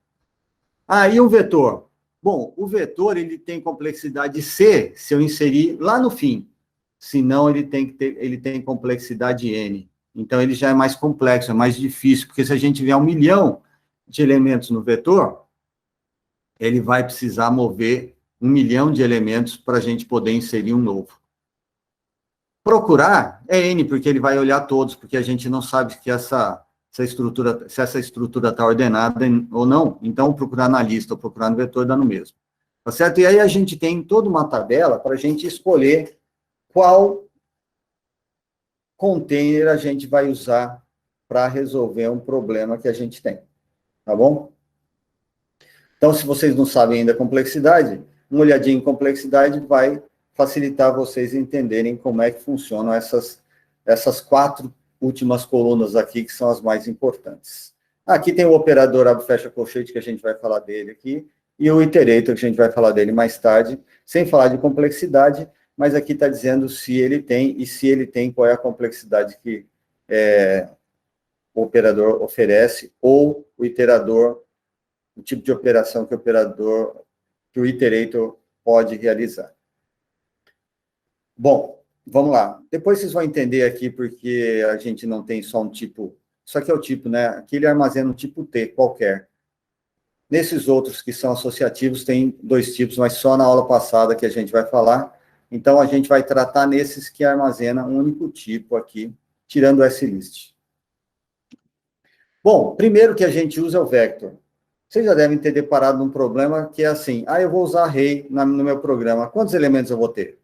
E o vetor? Bom, o vetor, ele tem complexidade C, se eu inserir lá no fim. Senão, ele tem complexidade N. Então, ele já é mais complexo, é mais difícil, porque se a gente tiver 1 milhão de elementos no vetor, ele vai precisar mover 1 milhão de elementos para a gente poder inserir um novo. Procurar é N, porque ele vai olhar todos, porque a gente não sabe que se essa estrutura está ordenada ou não. Então, procurar na lista ou procurar no vetor dá no mesmo. Tá certo? E aí a gente tem toda uma tabela para a gente escolher qual container a gente vai usar para resolver um problema que a gente tem. Tá bom? Então, se vocês não sabem ainda a complexidade, uma olhadinha em complexidade vai facilitar vocês entenderem como é que funcionam essas 4 últimas colunas aqui, que são as mais importantes. Aqui tem o operador abre fecha colchete, que a gente vai falar dele aqui, e o iterator, que a gente vai falar dele mais tarde, sem falar de complexidade, mas aqui está dizendo se ele tem, e se ele tem, qual é a complexidade que o operador oferece, ou o iterador, o tipo de operação que o iterator pode realizar. Bom, vamos lá. Depois vocês vão entender aqui porque a gente não tem só um tipo. Isso aqui é o tipo, né? Aqui ele armazena um tipo T qualquer. Nesses outros que são associativos, tem 2 tipos, mas só na aula passada que a gente vai falar. Então, a gente vai tratar nesses que armazena um único tipo aqui, tirando o slist. Bom, primeiro que a gente usa é o vector. Vocês já devem ter deparado num problema que é assim, eu vou usar array no meu programa. Quantos elementos eu vou ter?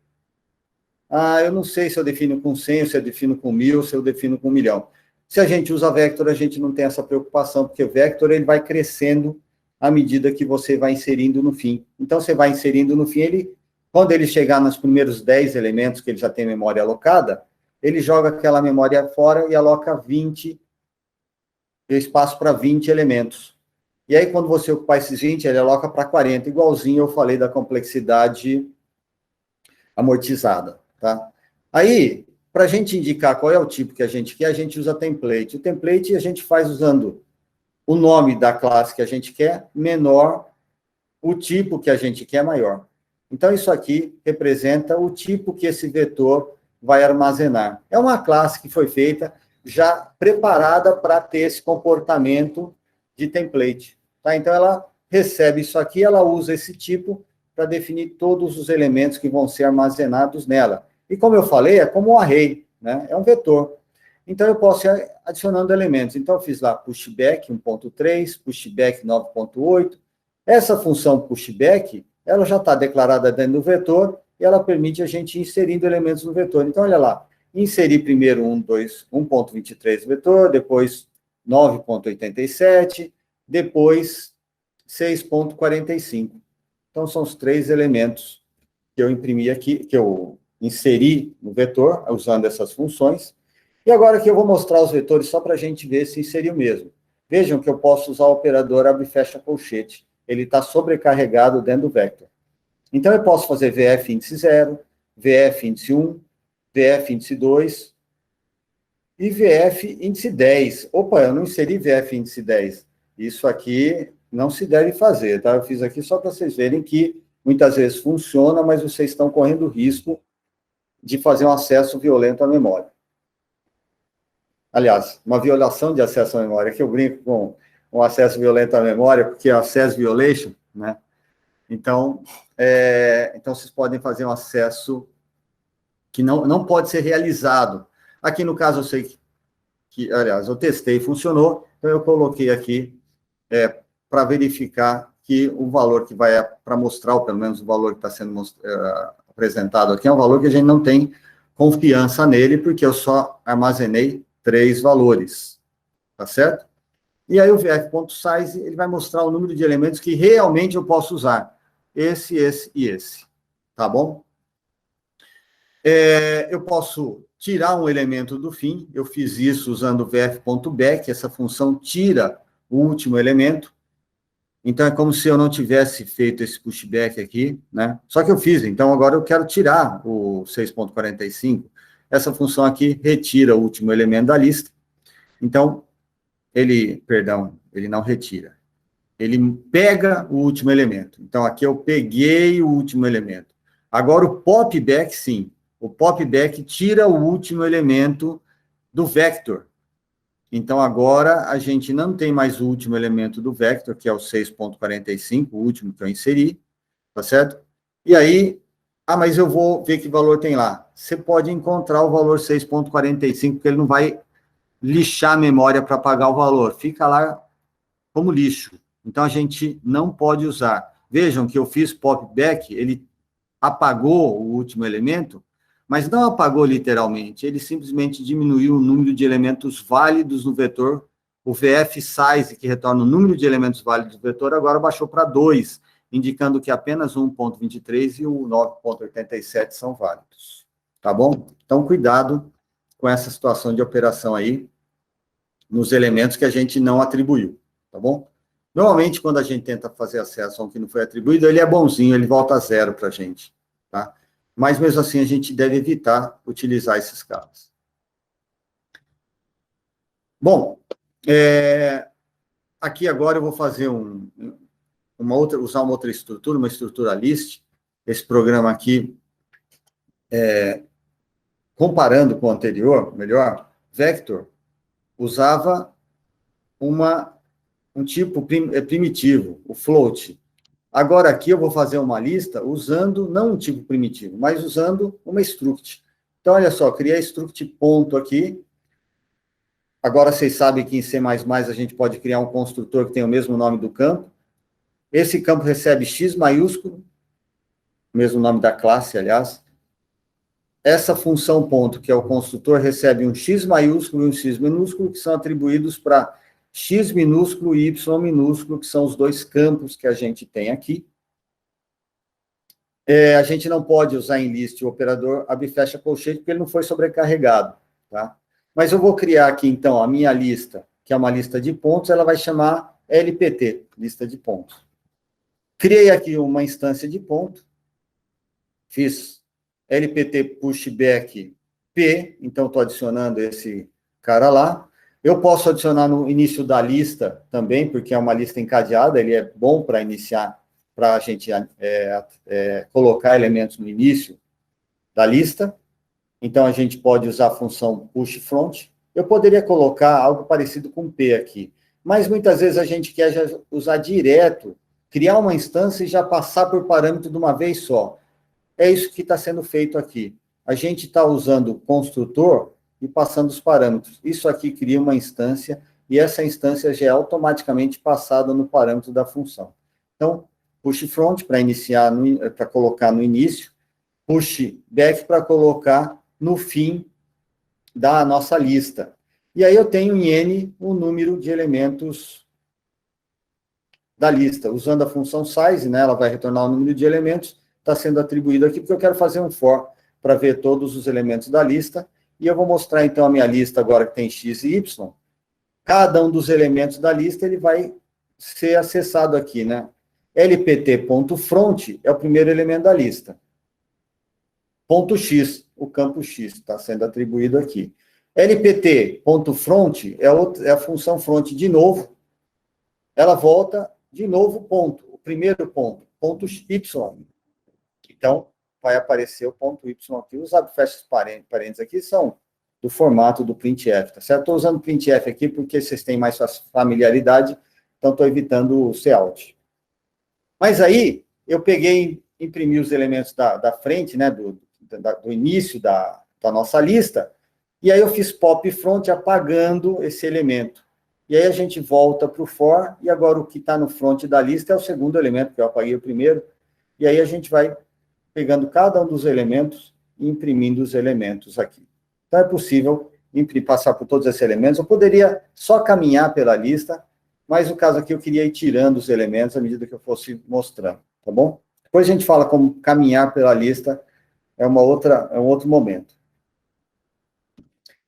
Eu não sei se eu defino com 100, se eu defino com 1000, se eu defino com 1 milhão. Se a gente usa vector, a gente não tem essa preocupação, porque o vector ele vai crescendo à medida que você vai inserindo no fim. Então, você vai inserindo no fim, quando ele chegar nos primeiros 10 elementos, que ele já tem memória alocada, ele joga aquela memória fora e aloca 20, espaço para 20 elementos. E aí, quando você ocupar esses 20, ele aloca para 40, igualzinho eu falei da complexidade amortizada. Tá? Aí, para a gente indicar qual é o tipo que a gente quer, a gente usa template. O template a gente faz usando o nome da classe que a gente quer, menor, o tipo que a gente quer, maior. Então, isso aqui representa o tipo que esse vetor vai armazenar. É uma classe que foi feita já preparada para ter esse comportamento de template. Tá? Então, ela recebe isso aqui, ela usa esse tipo para definir todos os elementos que vão ser armazenados nela. E como eu falei, é como um array, né? É um vetor. Então, eu posso ir adicionando elementos. Então, eu fiz lá pushback 1.3, pushback 9.8. Essa função pushback, ela já está declarada dentro do vetor e ela permite a gente ir inserindo elementos no vetor. Então, olha lá, inserir primeiro 1.23 no vetor, depois 9.87, depois 6.45. Então, são os 3 elementos que eu imprimi aqui, que eu inseri no vetor, usando essas funções. E agora que eu vou mostrar os vetores só para a gente ver se inseriu mesmo. Vejam que eu posso usar o operador abre e fecha colchete. Ele está sobrecarregado dentro do vector. Então, eu posso fazer VF índice 0, VF índice 1, VF índice 2 e VF índice 10. Opa, eu não inseri VF índice 10. Isso aqui não se deve fazer, tá? Eu fiz aqui só para vocês verem que muitas vezes funciona, mas vocês estão correndo risco de fazer um acesso violento à memória. Aliás, uma violação de acesso à memória, que eu brinco com um acesso violento à memória, porque é access violation, né? Então, então vocês podem fazer um acesso que não pode ser realizado. Aqui, no caso, eu sei aliás, eu testei e funcionou, então eu coloquei aqui para verificar que o valor que vai, para mostrar, ou pelo menos o valor que está sendo apresentado aqui, é um valor que a gente não tem confiança nele, porque eu só armazenei 3 valores, tá certo? E aí o vf.size, ele vai mostrar o número de elementos que realmente eu posso usar. Esse e esse, tá bom? Eu posso tirar um elemento do fim, eu fiz isso usando o vf.back, essa função tira o último elemento, então é como se eu não tivesse feito esse pushback aqui, né? Só que eu fiz, então agora eu quero tirar o 6.45, essa função aqui retira o último elemento da lista, então ele não retira, ele pega o último elemento, então aqui eu peguei o último elemento. Agora o popback, sim, o popback tira o último elemento do vector. Então, agora, a gente não tem mais o último elemento do vector, que é o 6.45, o último que eu inseri, tá certo? E aí, mas eu vou ver que valor tem lá. Você pode encontrar o valor 6.45, porque ele não vai lixar a memória para pagar o valor. Fica lá como lixo. Então, a gente não pode usar. Vejam que eu fiz popback, ele apagou o último elemento, mas não apagou literalmente, ele simplesmente diminuiu o número de elementos válidos no vetor, o VF size, que retorna o número de elementos válidos do vetor, agora baixou para 2, indicando que apenas 1.23 e o 9.87 são válidos, tá bom? Então, cuidado com essa situação de operação aí, nos elementos que a gente não atribuiu, tá bom? Normalmente, quando a gente tenta fazer acesso a um que não foi atribuído, ele é bonzinho, ele volta a 0 para a gente, tá? Mas, mesmo assim, a gente deve evitar utilizar esses casos. Bom, aqui agora eu vou fazer usar uma outra estrutura, uma estrutura list. Esse programa aqui, comparando com o anterior, melhor, vector, usava um tipo primitivo, o float. Agora, aqui eu vou fazer uma lista usando, não um tipo primitivo, mas usando uma struct. Então, olha só, criei struct ponto aqui. Agora, vocês sabem que em C++ a gente pode criar um construtor que tem o mesmo nome do campo. Esse campo recebe X maiúsculo, mesmo nome da classe, aliás. Essa função ponto, que é o construtor, recebe um X maiúsculo e um X minúsculo, que são atribuídos para X minúsculo e Y minúsculo, que são os 2 campos que a gente tem aqui. A gente não pode usar em list o operador abre e fecha colchete, porque ele não foi sobrecarregado, tá? Mas eu vou criar aqui, então, a minha lista, que é uma lista de pontos, ela vai chamar LPT, lista de pontos. Criei aqui uma instância de ponto, fiz LPT pushback P, então estou adicionando esse cara lá. Eu posso adicionar no início da lista também, porque é uma lista encadeada, ele é bom para iniciar, para a gente colocar elementos no início da lista. Então, a gente pode usar a função push front. Eu poderia colocar algo parecido com P aqui, mas muitas vezes a gente quer já usar direto criar uma instância e já passar por parâmetro de uma vez só. É isso que está sendo feito aqui. A gente está usando o construtor e passando os parâmetros. Isso aqui cria uma instância, e essa instância já é automaticamente passada no parâmetro da função. Então, push front para iniciar, para colocar no início, push back para colocar no fim da nossa lista. E aí eu tenho em N o número de elementos da lista. Usando a função size, né, ela vai retornar o número de elementos, está sendo atribuído aqui, porque eu quero fazer um for para ver todos os elementos da lista, e eu vou mostrar então a minha lista agora que tem x e y. Cada um dos elementos da lista, ele vai ser acessado aqui, né? lpt.front é o primeiro elemento da lista. Ponto .x, o campo x, está sendo atribuído aqui. lpt.front é a função front de novo, ela volta de novo ponto, o primeiro ponto, ponto y. Então, vai aparecer o ponto y aqui. Os abfestos parênteses aqui são do formato do printf, tá certo? Estou usando printf aqui porque vocês têm mais familiaridade, então estou evitando o cout. Mas aí, eu peguei, imprimi os elementos da frente, né, do início da nossa lista, e aí eu fiz pop front apagando esse elemento. E aí a gente volta para o for, e agora o que está no front da lista é o segundo elemento, que eu apaguei o primeiro, e aí a gente vai pegando cada um dos elementos e imprimindo os elementos aqui. Então, é possível passar por todos esses elementos. Eu poderia só caminhar pela lista, mas no caso aqui eu queria ir tirando os elementos à medida que eu fosse mostrando, tá bom? Depois a gente fala como caminhar pela lista, é um outro momento.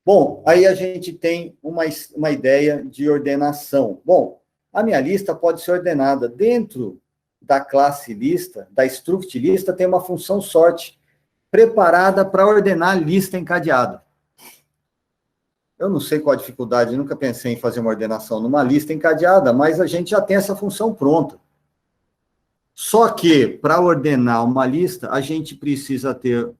Bom, aí a gente tem uma ideia de ordenação. Bom, a minha lista pode ser ordenada dentro da classe lista, da struct lista, tem uma função sort preparada para ordenar lista encadeada. Eu não sei qual a dificuldade, nunca pensei em fazer uma ordenação numa lista encadeada, mas a gente já tem essa função pronta. Só que, para ordenar uma lista, a gente precisa ter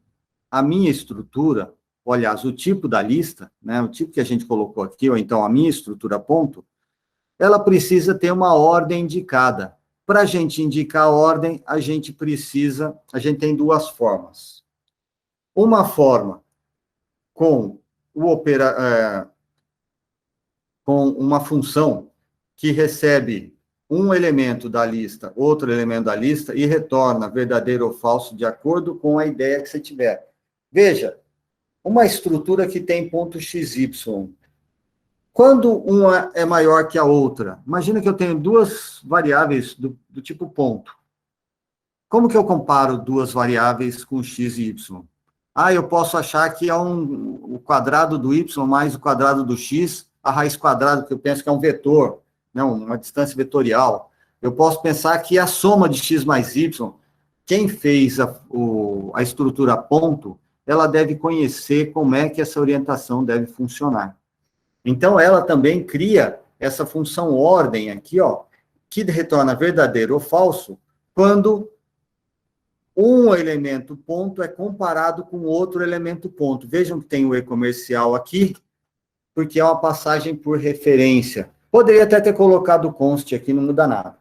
a minha estrutura, ou, aliás, o tipo da lista, né, o tipo que a gente colocou aqui, ou então a minha estrutura ponto, ela precisa ter uma ordem indicada. Para a gente indicar a ordem, a gente tem duas formas. Uma forma com uma função que recebe um elemento da lista, outro elemento da lista, e retorna verdadeiro ou falso de acordo com a ideia que você tiver. Veja, uma estrutura que tem ponto XY. Quando uma é maior que a outra, imagina que eu tenho duas variáveis do tipo ponto. Como que eu comparo duas variáveis com x e y? Eu posso achar que é o quadrado do y mais o quadrado do x, a raiz quadrada, que eu penso que é um vetor, né, uma distância vetorial. Eu posso pensar que a soma de x mais y, quem fez a estrutura ponto, ela deve conhecer como é que essa orientação deve funcionar. Então, ela também cria essa função ordem aqui, ó, que retorna verdadeiro ou falso, quando um elemento ponto é comparado com outro elemento ponto. Vejam que tem o e-comercial aqui, porque é uma passagem por referência. Poderia até ter colocado const aqui, não muda nada.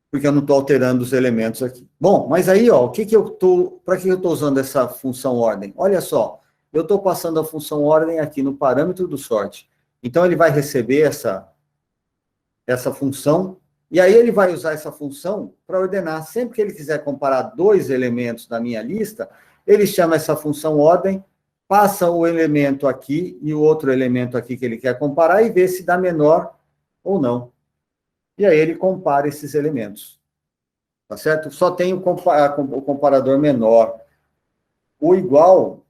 Porque eu não estou alterando os elementos aqui. Bom, mas aí, ó, para que eu estou usando essa função ordem? Olha só, eu estou passando a função ordem aqui no parâmetro do sort. Então, ele vai receber essa função, e aí ele vai usar essa função para ordenar. Sempre que ele quiser comparar dois elementos da minha lista, ele chama essa função ordem, passa o elemento aqui e o outro elemento aqui que ele quer comparar e vê se dá menor ou não. E aí ele compara esses elementos. Tá certo? Só tem o comparador menor. O igual,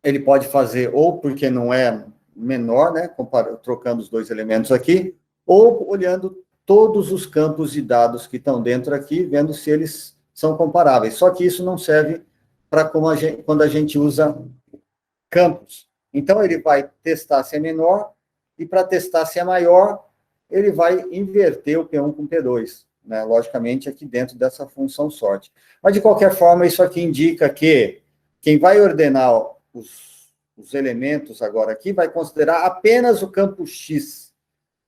ele pode fazer ou porque não é menor, né, trocando os dois elementos aqui, ou olhando todos os campos de dados que estão dentro aqui, vendo se eles são comparáveis. Só que isso não serve para quando a gente usa campos. Então, ele vai testar se é menor, e para testar se é maior, ele vai inverter o P1 com o P2, né? Logicamente, aqui dentro dessa função sort. Mas, de qualquer forma, isso aqui indica que quem vai ordenar os elementos agora aqui vai considerar apenas o campo X.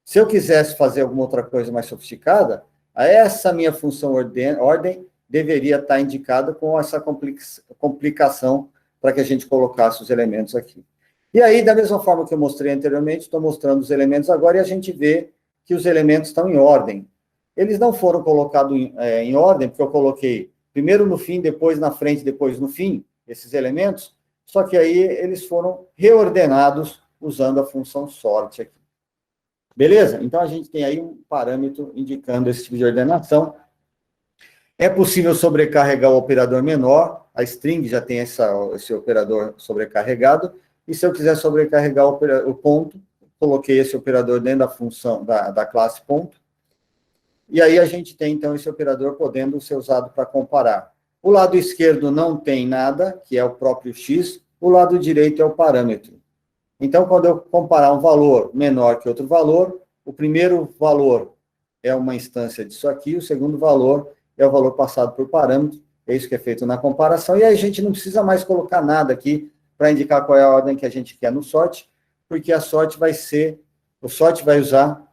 Se eu quisesse fazer alguma outra coisa mais sofisticada, essa minha função ordem deveria estar indicada com essa complicação para que a gente colocasse os elementos aqui. E aí, da mesma forma que eu mostrei anteriormente, estou mostrando os elementos agora e a gente vê que os elementos estão em ordem. Eles não foram colocados em ordem, porque eu coloquei primeiro no fim, depois na frente, depois no fim, esses elementos, só que aí eles foram reordenados usando a função sort aqui. Beleza? Então, a gente tem aí um parâmetro indicando esse tipo de ordenação. É possível sobrecarregar o operador menor, a string já tem esse operador sobrecarregado, e se eu quiser sobrecarregar o ponto, coloquei esse operador dentro da função da classe ponto, e aí a gente tem, então, esse operador podendo ser usado para comparar. O lado esquerdo não tem nada, que é o próprio x, o lado direito é o parâmetro. Então, quando eu comparar um valor menor que outro valor, o primeiro valor é uma instância disso aqui, o segundo valor é o valor passado por parâmetro, é isso que é feito na comparação, e aí a gente não precisa mais colocar nada aqui para indicar qual é a ordem que a gente quer no sort, porque o sort vai usar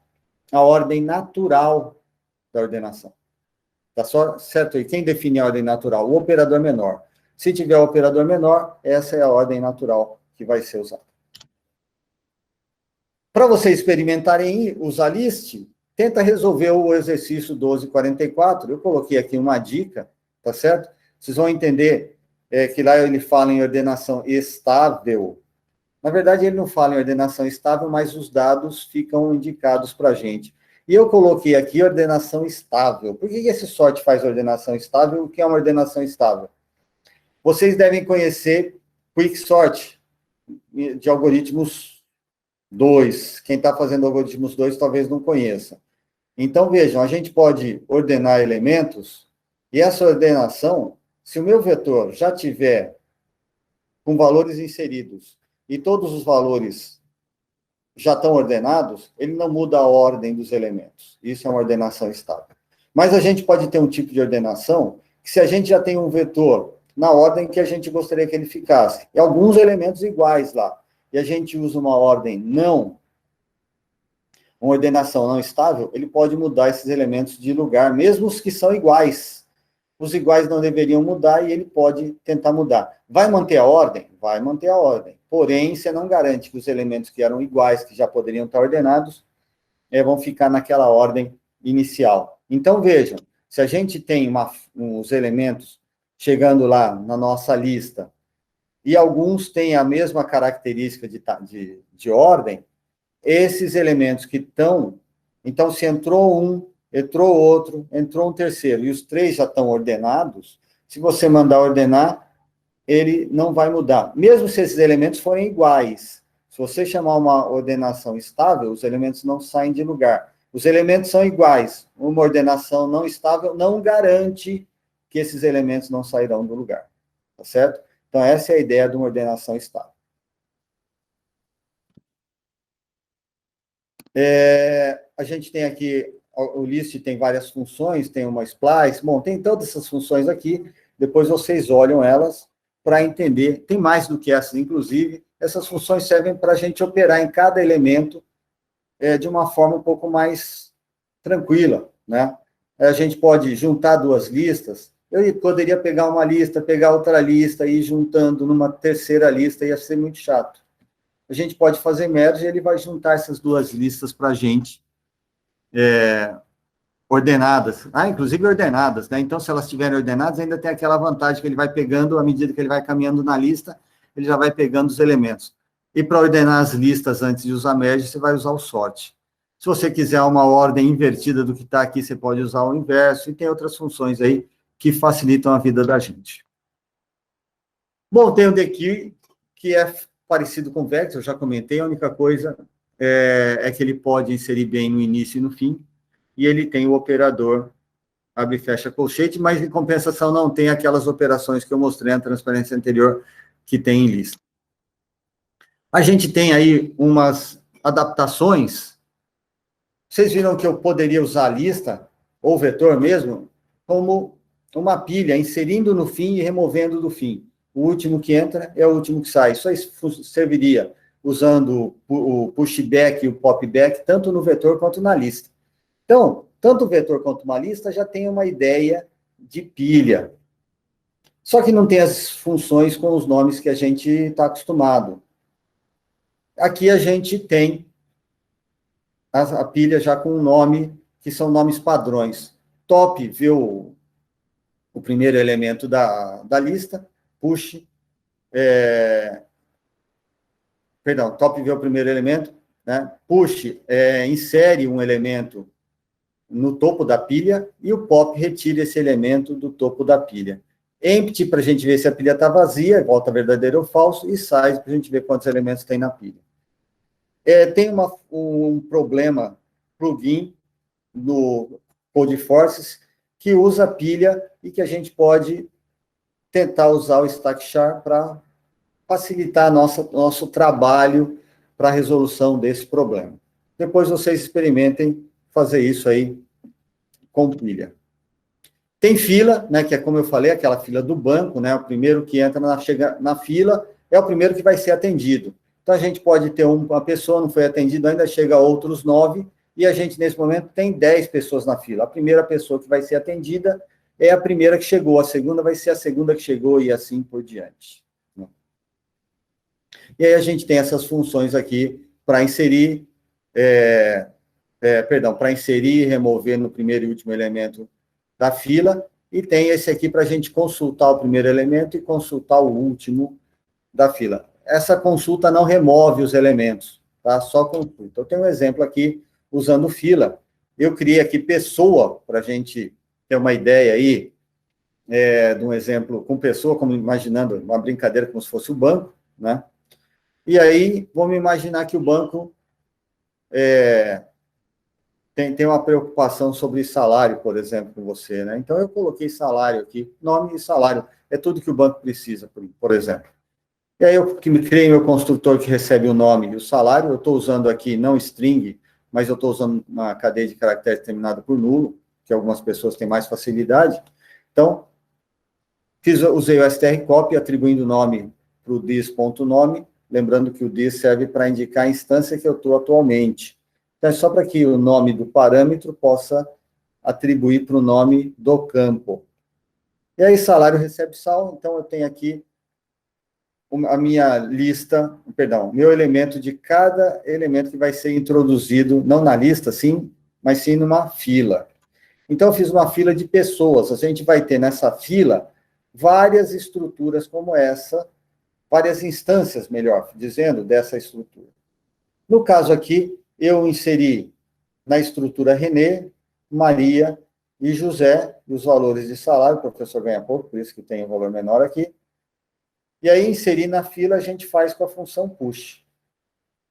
a ordem natural da ordenação. Tá só certo aí? Quem define a ordem natural? O operador menor. Se tiver o operador menor, essa é a ordem natural que vai ser usada. Para vocês experimentarem usar list, tenta resolver o exercício 1244. Eu coloquei aqui uma dica, tá certo? Vocês vão entender que lá ele fala em ordenação estável. Na verdade, ele não fala em ordenação estável, mas os dados ficam indicados para a gente. E eu coloquei aqui ordenação estável. Por que esse sort faz ordenação estável? O que é uma ordenação estável? Vocês devem conhecer Quicksort, de algoritmos 2. Quem está fazendo algoritmos 2 talvez não conheça. Então, vejam, a gente pode ordenar elementos, e essa ordenação, se o meu vetor já tiver com valores inseridos, e todos os valores já estão ordenados, ele não muda a ordem dos elementos. Isso é uma ordenação estável. Mas a gente pode ter um tipo de ordenação que se a gente já tem um vetor na ordem que a gente gostaria que ele ficasse, e alguns elementos iguais lá, e a gente usa uma ordem uma ordenação não estável, ele pode mudar esses elementos de lugar, mesmo os que são iguais. Os iguais não deveriam mudar e ele pode tentar mudar. Vai manter a ordem? Vai manter a ordem. Porém, você não garante que os elementos que eram iguais, que já poderiam estar ordenados, vão ficar naquela ordem inicial. Então, vejam, se a gente tem uns elementos chegando lá na nossa lista, e alguns têm a mesma característica de ordem, esses elementos que estão... Então, se entrou um, entrou outro, entrou um terceiro, e os três já estão ordenados, se você mandar ordenar, ele não vai mudar. Mesmo se esses elementos forem iguais. Se você chamar uma ordenação estável, os elementos não saem de lugar. Os elementos são iguais. Uma ordenação não estável não garante que esses elementos não sairão do lugar. Tá certo? Então, essa é a ideia de uma ordenação estável. A gente tem aqui, o list tem várias funções, tem uma splice, bom, tem todas essas funções aqui, depois vocês olham elas para entender, tem mais do que essas, inclusive, essas funções servem para a gente operar em cada elemento de uma forma um pouco mais tranquila, né? A gente pode juntar duas listas, eu poderia pegar uma lista, pegar outra lista e ir juntando numa terceira lista, ia ser muito chato. A gente pode fazer merge e ele vai juntar essas duas listas para a gente, ordenadas. Inclusive ordenadas, né? Então, se elas estiverem ordenadas, ainda tem aquela vantagem que ele vai pegando, à medida que ele vai caminhando na lista, ele já vai pegando os elementos. E para ordenar as listas antes de usar merge, você vai usar o sort. Se você quiser uma ordem invertida do que está aqui, você pode usar o inverso, e tem outras funções aí que facilitam a vida da gente. Bom, tem o daqui, que é parecido com o vector, eu já comentei, a única coisa é que ele pode inserir bem no início e no fim, e ele tem o operador abre e fecha colchete, mas em compensação não tem aquelas operações que eu mostrei na transparência anterior que tem em lista. A gente tem aí umas adaptações. Vocês viram que eu poderia usar a lista, ou vetor mesmo, como uma pilha, inserindo no fim e removendo do fim. O último que entra é o último que sai. Isso serviria usando o pushback e o popback, tanto no vetor quanto na lista. Então, tanto o vetor quanto uma lista já tem uma ideia de pilha. Só que não tem as funções com os nomes que a gente está acostumado. Aqui a gente tem a pilha já com um nome, que são nomes padrões. Top vê o primeiro elemento da lista, push, top vê o primeiro elemento, né? Push insere um elemento no topo da pilha e o pop retira esse elemento do topo da pilha. Empty, para a gente ver se a pilha está vazia, volta verdadeiro ou falso, e size, para a gente ver quantos elementos tem na pilha. Tem um problema, plugin no Codeforces, que usa a pilha e que a gente pode tentar usar o Stackchar para facilitar nosso trabalho para a resolução desse problema. Depois vocês experimentem fazer isso aí com pilha. Tem fila, né, que é como eu falei, aquela fila do banco, né, o primeiro que entra na fila é o primeiro que vai ser atendido. Então, a gente pode ter uma pessoa, não foi atendida ainda, chega outros 9, e a gente, nesse momento, tem 10 pessoas na fila. A primeira pessoa que vai ser atendida é a primeira que chegou, a segunda vai ser a segunda que chegou, e assim por diante. E aí, a gente tem essas funções aqui para inserir, para inserir e remover no primeiro e último elemento da fila, e tem esse aqui para a gente consultar o primeiro elemento e consultar o último da fila. Essa consulta não remove os elementos, tá? Só consulta. Eu tenho um exemplo aqui, usando fila. Eu criei aqui pessoa, para a gente ter uma ideia aí, de um exemplo com pessoa, como imaginando uma brincadeira como se fosse o banco, né? E aí, vamos imaginar que o banco tem uma preocupação sobre salário, por exemplo, com você, né? Então, eu coloquei salário aqui, nome e salário. É tudo que o banco precisa, por exemplo. E aí, eu criei meu construtor que recebe o nome e o salário. Eu estou usando aqui não string, mas eu estou usando uma cadeia de caracteres terminada por nulo, que algumas pessoas têm mais facilidade. Então, usei o strcopy, atribuindo o nome para o dis.nome, lembrando que o dis serve para indicar a instância que eu estou atualmente. Então, é só para que o nome do parâmetro possa atribuir para o nome do campo. E aí, salário recebe sal, então eu tenho aqui a minha lista, meu elemento de cada elemento que vai ser introduzido, não na lista, sim, mas sim numa fila. Então, eu fiz uma fila de pessoas. A gente vai ter nessa fila várias estruturas como essa, várias instâncias, melhor dizendo, dessa estrutura. No caso aqui, eu inseri na estrutura René, Maria e José, e os valores de salário, o professor ganha pouco, por isso que tem um valor menor aqui. E aí, inserir na fila, a gente faz com a função push.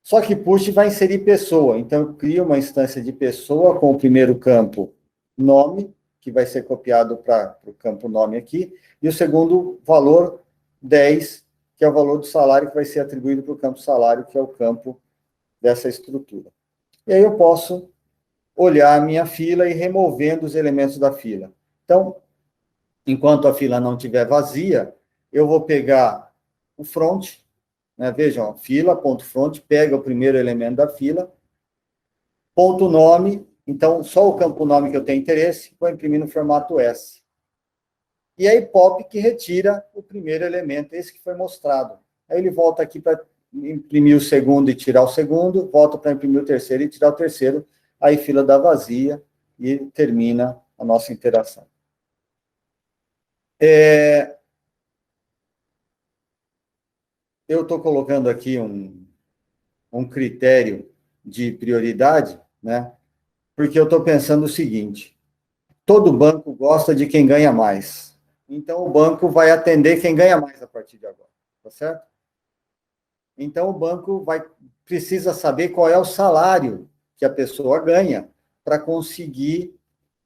Só que push vai inserir pessoa. Então, eu crio uma instância de pessoa com o primeiro campo nome, que vai ser copiado para o campo nome aqui, e o segundo valor 10, que é o valor do salário, que vai ser atribuído para o campo salário, que é o campo dessa estrutura. E aí, eu posso olhar a minha fila e removendo os elementos da fila. Então, enquanto a fila não estiver vazia, eu vou pegar o front, né? Vejam, fila.front, pega o primeiro elemento da fila, ponto nome, então só o campo nome que eu tenho interesse, vou imprimir no formato S. E aí pop que retira o primeiro elemento, esse que foi mostrado. Aí ele volta aqui para imprimir o segundo e tirar o segundo, volta para imprimir o terceiro e tirar o terceiro, aí fila dá vazia e termina a nossa interação. Eu estou colocando aqui um critério de prioridade, né? Porque eu estou pensando o seguinte: todo banco gosta de quem ganha mais. Então, o banco vai atender quem ganha mais a partir de agora, tá certo? Então, o banco precisa saber qual é o salário que a pessoa ganha para conseguir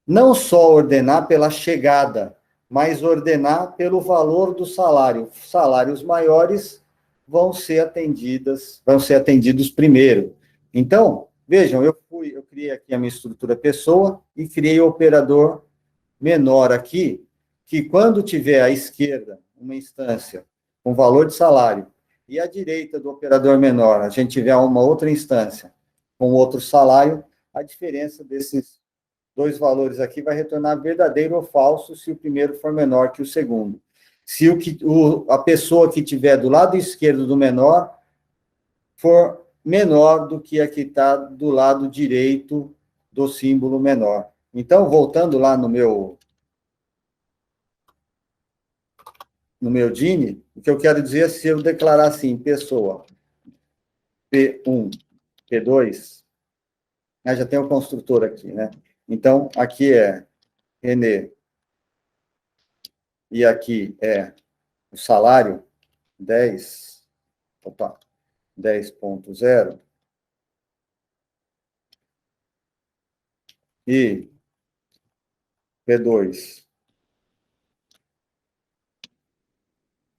não só ordenar pela chegada, mas ordenar pelo valor do salário. Salários maiores vão ser atendidos primeiro. Então, vejam, eu criei aqui a minha estrutura pessoa e criei o operador menor aqui, que quando tiver à esquerda uma instância com valor de salário e à direita do operador menor, a gente tiver uma outra instância com outro salário, a diferença desses dois valores aqui, vai retornar verdadeiro ou falso se o primeiro for menor que o segundo. Se a pessoa que estiver do lado esquerdo do menor for menor do que a que está do lado direito do símbolo menor. Então, voltando lá no meu DIN, o que eu quero dizer é se eu declarar assim, pessoa P1, P2, já tem o construtor aqui, né? Então, aqui é René, e aqui é o salário, 10.0, e P2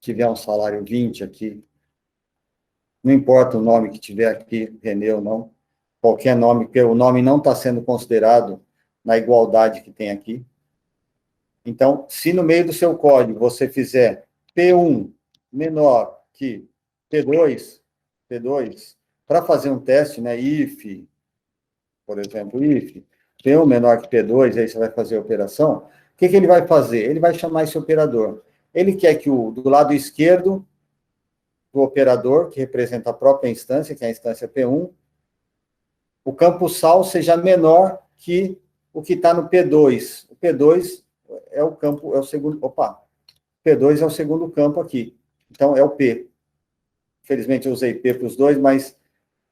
tiver um salário 20 aqui, não importa o nome que tiver aqui, René ou não, qualquer nome, porque o nome não está sendo considerado na igualdade que tem aqui. Então, se no meio do seu código você fizer P1 menor que P2, para fazer um teste, né, if, por exemplo, if, P1 menor que P2, aí você vai fazer a operação, o que ele vai fazer? Ele vai chamar esse operador. Ele quer que do lado esquerdo do operador, que representa a própria instância, que é a instância P1, o campo sal seja menor que o que está no P2. O P2 é o campo, é o segundo, P2 é o segundo campo aqui. Então, é o P. Infelizmente, eu usei P para os dois, mas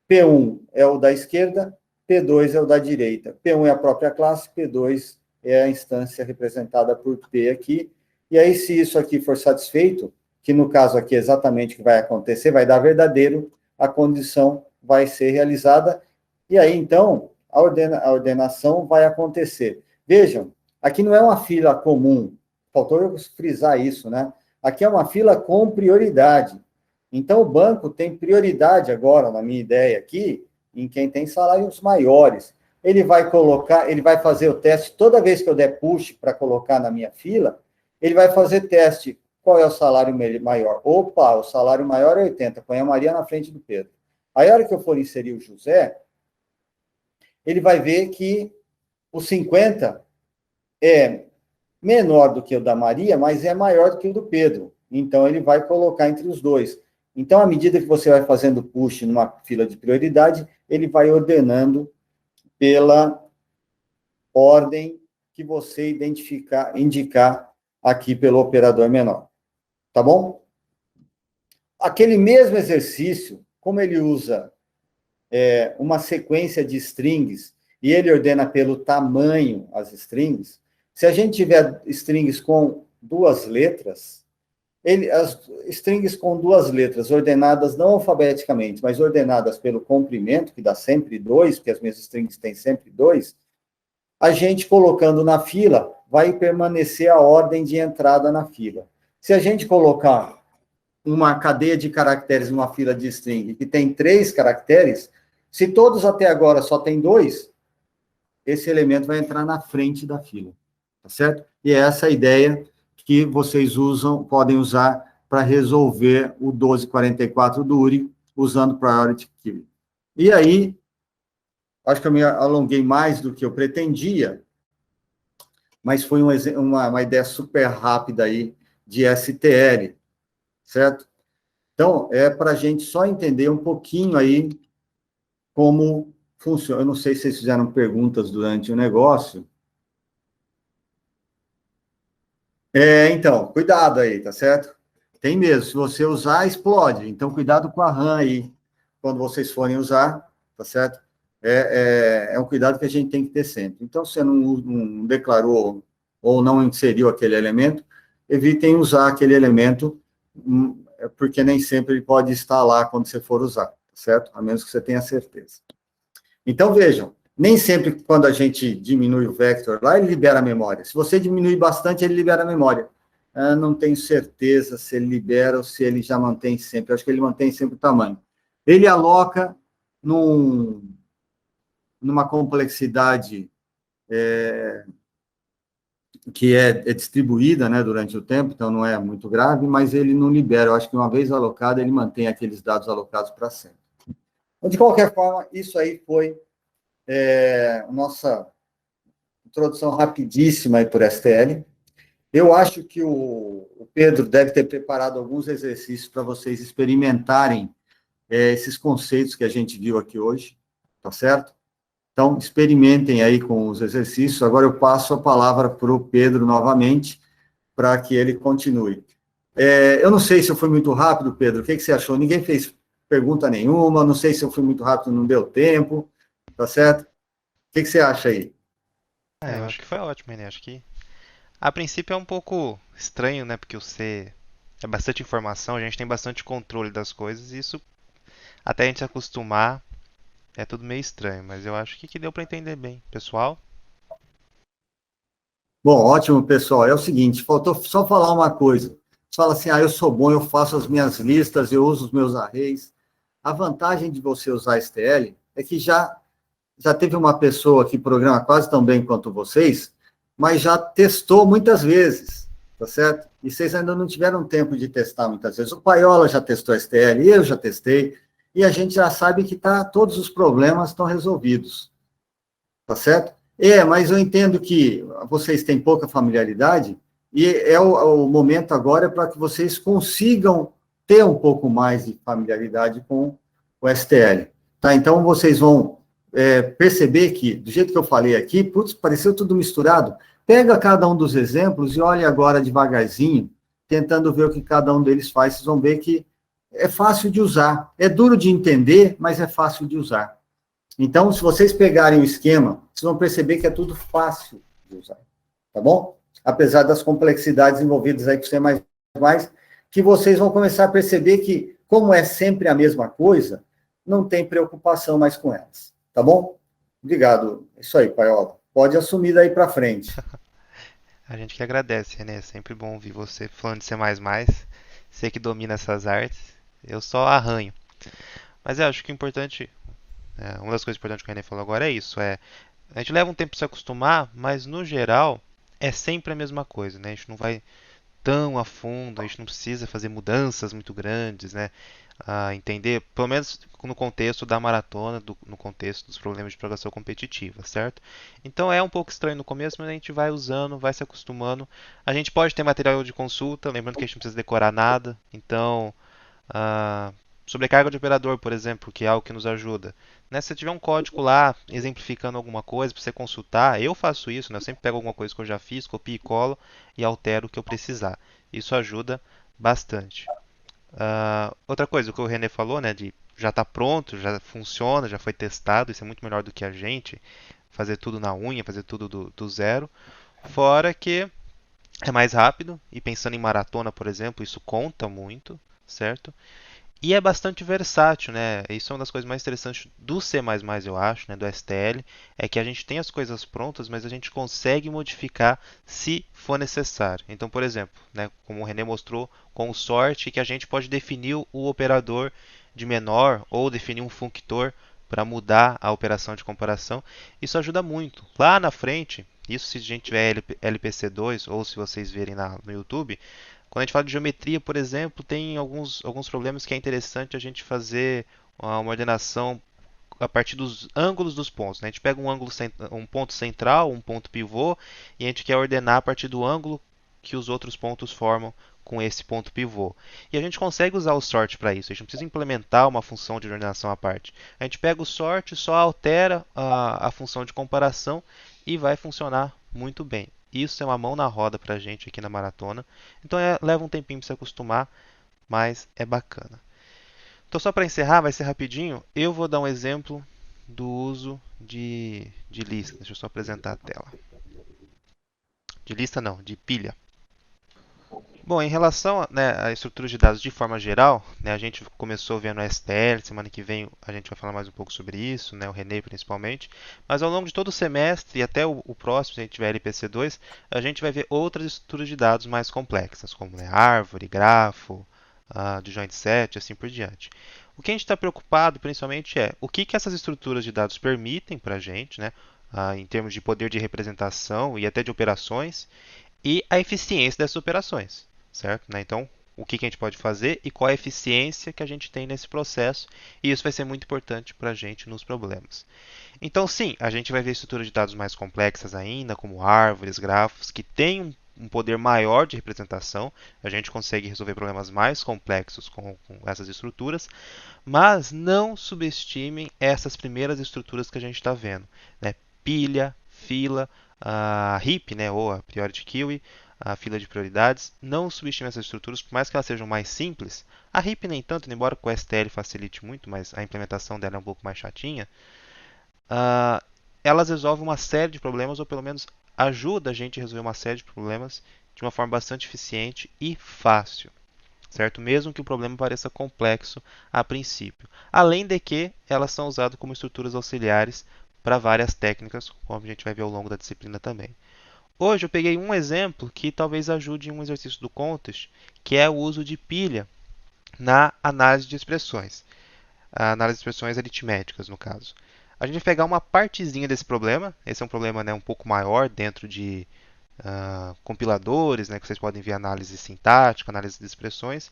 P1 é o da esquerda, P2 é o da direita. P1 é a própria classe, P2 é a instância representada por P aqui. E aí, se isso aqui for satisfeito, que no caso aqui é exatamente o que vai acontecer, vai dar verdadeiro, a condição vai ser realizada, e aí, então, a ordenação vai acontecer. Vejam, aqui não é uma fila comum, faltou eu frisar isso, né? Aqui é uma fila com prioridade. Então, o banco tem prioridade agora, na minha ideia aqui, em quem tem salários maiores. Ele vai fazer o teste, toda vez que eu der push para colocar na minha fila, ele vai fazer teste. Qual é o salário maior? Opa, o salário maior é 80, põe a Maria na frente do Pedro. Aí, a hora que eu for inserir o José, ele vai ver que o 50 é menor do que o da Maria, mas é maior do que o do Pedro. Então, ele vai colocar entre os dois. Então, à medida que você vai fazendo push numa fila de prioridade, ele vai ordenando pela ordem que você indicar aqui pelo operador menor. Tá bom? Aquele mesmo exercício, como ele usa uma sequência de strings, e ele ordena pelo tamanho as strings, se a gente tiver strings com duas letras, as strings com duas letras ordenadas não alfabeticamente, mas ordenadas pelo comprimento, que dá sempre 2, porque as minhas strings têm sempre 2, a gente colocando na fila, vai permanecer a ordem de entrada na fila. Se a gente colocar uma cadeia de caracteres numa fila de string que tem 3 caracteres, se todos até agora só tem 2, esse elemento vai entrar na frente da fila, tá certo? E é essa a ideia que vocês podem usar para resolver o 1244 do URI, usando Priority Queue. E aí, acho que eu me alonguei mais do que eu pretendia, mas foi uma ideia super rápida aí de STL, certo? Então, é para a gente só entender um pouquinho aí como funciona. Eu não sei se vocês fizeram perguntas durante o negócio. Então, cuidado aí, tá certo? Tem mesmo, se você usar, explode. Então, cuidado com a RAM aí, quando vocês forem usar, tá certo? É um cuidado que a gente tem que ter sempre. Então, se você não declarou ou não inseriu aquele elemento, evitem usar aquele elemento, porque nem sempre ele pode estar lá quando você for usar, tá certo? A menos que você tenha certeza. Então, vejam, nem sempre quando a gente diminui o vector lá, ele libera a memória. Se você diminui bastante, ele libera a memória. Não tenho certeza se ele libera ou se ele já mantém sempre. Acho que ele mantém sempre o tamanho. Ele aloca numa complexidade que é distribuída, né, durante o tempo, então não é muito grave, mas ele não libera. Eu acho que uma vez alocado, ele mantém aqueles dados alocados para sempre. De qualquer forma, isso aí foi introdução rapidíssima aí por STL. Eu acho que o Pedro deve ter preparado alguns exercícios para vocês experimentarem esses conceitos que a gente viu aqui hoje, tá certo? Então, experimentem aí com os exercícios. Agora eu passo a palavra para o Pedro novamente, para que ele continue. Eu não sei se eu fui muito rápido, Pedro, o que você achou? Ninguém fez pergunta nenhuma, não sei se eu fui muito rápido, não deu tempo, tá certo? O que você acha aí? Eu acho que foi ótimo, né? Acho que a princípio é um pouco estranho, né? Porque o C é bastante informação, a gente tem bastante controle das coisas e isso, até a gente se acostumar, é tudo meio estranho. Mas eu acho que deu para entender bem. Pessoal? Bom, ótimo, pessoal. É o seguinte, faltou só falar uma coisa. Você fala assim, eu sou bom, eu faço as minhas listas, eu uso os meus arrays. A vantagem de você usar STL é que já teve uma pessoa que programa quase tão bem quanto vocês, mas já testou muitas vezes, tá certo? E vocês ainda não tiveram tempo de testar muitas vezes. O Paiola já testou STL, eu já testei, e a gente já sabe que todos os problemas estão resolvidos, tá certo? Mas eu entendo que vocês têm pouca familiaridade, e o momento agora para que vocês consigam ter um pouco mais de familiaridade com o STL. Tá? Então, vocês vão perceber que, do jeito que eu falei aqui, putz, pareceu tudo misturado. Pega cada um dos exemplos e olhe agora devagarzinho, tentando ver o que cada um deles faz. Vocês vão ver que é fácil de usar. É duro de entender, mas é fácil de usar. Então, se vocês pegarem o esquema, vocês vão perceber que é tudo fácil de usar, tá bom? Apesar das complexidades envolvidas aí com C++, que vocês vão começar a perceber que, como é sempre a mesma coisa, não tem preocupação mais com elas, tá bom? Obrigado. Isso aí, Paiola. Pode assumir daí para frente. A gente que agradece, René. É sempre bom ouvir você falando de C++. Você que domina essas artes. Eu só arranho. Mas eu acho que o importante, uma das coisas importantes que o René falou agora é isso. A gente leva um tempo para se acostumar, mas no geral é sempre a mesma coisa, né? A gente não vai tão a fundo, a gente não precisa fazer mudanças muito grandes, né? Entender, pelo menos no contexto da maratona, no contexto dos problemas de programação competitiva, certo? Então é um pouco estranho no começo, mas a gente vai usando, vai se acostumando. A gente pode ter material de consulta, lembrando que a gente não precisa decorar nada. Então, ah, sobrecarga de operador, por exemplo, que é algo que nos ajuda. Né, se você tiver um código lá exemplificando alguma coisa para você consultar, eu faço isso, né, eu sempre pego alguma coisa que eu já fiz, copio e colo e altero o que eu precisar. Isso ajuda bastante. Outra coisa, o que o René falou, né, de já está pronto, já funciona, já foi testado, isso é muito melhor do que a gente fazer tudo na unha, fazer tudo do zero. Fora que é mais rápido, e pensando em maratona, por exemplo, isso conta muito, certo? E é bastante versátil, né? Isso é uma das coisas mais interessantes do C++, eu acho, né? Do STL, é que a gente tem as coisas prontas, mas a gente consegue modificar se for necessário. Então, por exemplo, né, como o René mostrou com o sort, que a gente pode definir o operador de menor ou definir um functor para mudar a operação de comparação. Isso ajuda muito. Lá na frente, isso se a gente tiver LPC2 ou se vocês verem no YouTube, quando a gente fala de geometria, por exemplo, tem alguns problemas que é interessante a gente fazer uma ordenação a partir dos ângulos dos pontos. Né? A gente pega um ponto central, um ponto pivô, e a gente quer ordenar a partir do ângulo que os outros pontos formam com esse ponto pivô. E a gente consegue usar o sort para isso. A gente não precisa implementar uma função de ordenação à parte. A gente pega o sort, só altera a função de comparação e vai funcionar muito bem. Isso é uma mão na roda para a gente aqui na maratona. Então leva um tempinho para se acostumar, mas é bacana. Então, só para encerrar, vai ser rapidinho. Eu vou dar um exemplo do uso de lista. Deixa eu só apresentar a tela. De lista não, de pilha. Bom, em relação né, à estrutura de dados de forma geral, né, a gente começou vendo a STL, semana que vem a gente vai falar mais um pouco sobre isso, né, o René principalmente, mas ao longo de todo o semestre e até o próximo, se a gente tiver LPC2, a gente vai ver outras estruturas de dados mais complexas, como né, árvore, grafo, de joint set, assim por diante. O que a gente está preocupado principalmente é o que essas estruturas de dados permitem para a gente, né, em termos de poder de representação e até de operações, e a eficiência dessas operações, certo? Né? Então, o que a gente pode fazer e qual a eficiência que a gente tem nesse processo, e isso vai ser muito importante para a gente nos problemas. Então, sim, a gente vai ver estruturas de dados mais complexas ainda, como árvores, grafos, que têm um poder maior de representação. A gente consegue resolver problemas mais complexos com essas estruturas, mas não subestimem essas primeiras estruturas que a gente está vendo, né? Pilha, fila, a heap, né, ou a priority queue, a fila de prioridades. Não subestimem essas estruturas, por mais que elas sejam mais simples. A heap nem tanto, embora com o STL facilite muito, mas a implementação dela é um pouco mais chatinha. Uh, Elas resolvem uma série de problemas, ou pelo menos ajuda a gente a resolver uma série de problemas de uma forma bastante eficiente e fácil, certo? Mesmo que o problema pareça complexo a princípio. Além de que elas são usadas como estruturas auxiliares para várias técnicas, como a gente vai ver ao longo da disciplina também. Hoje eu peguei um exemplo que talvez ajude em um exercício do Contest, que é o uso de pilha na análise de expressões. A análise de expressões aritméticas, no caso. A gente vai pegar uma partezinha desse problema. Esse é um problema, né, um pouco maior dentro de compiladores, né, que vocês podem ver análise sintática, análise de expressões.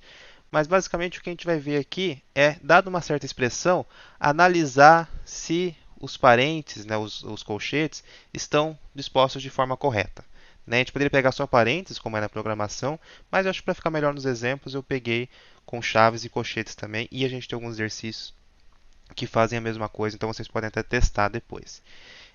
Mas basicamente o que a gente vai ver aqui é, dado uma certa expressão, analisar se os parênteses, né, os colchetes, estão dispostos de forma correta. Né? A gente poderia pegar só parênteses, como é na programação, mas eu acho que para ficar melhor nos exemplos eu peguei com chaves e colchetes também, e a gente tem alguns exercícios que fazem a mesma coisa, então vocês podem até testar depois.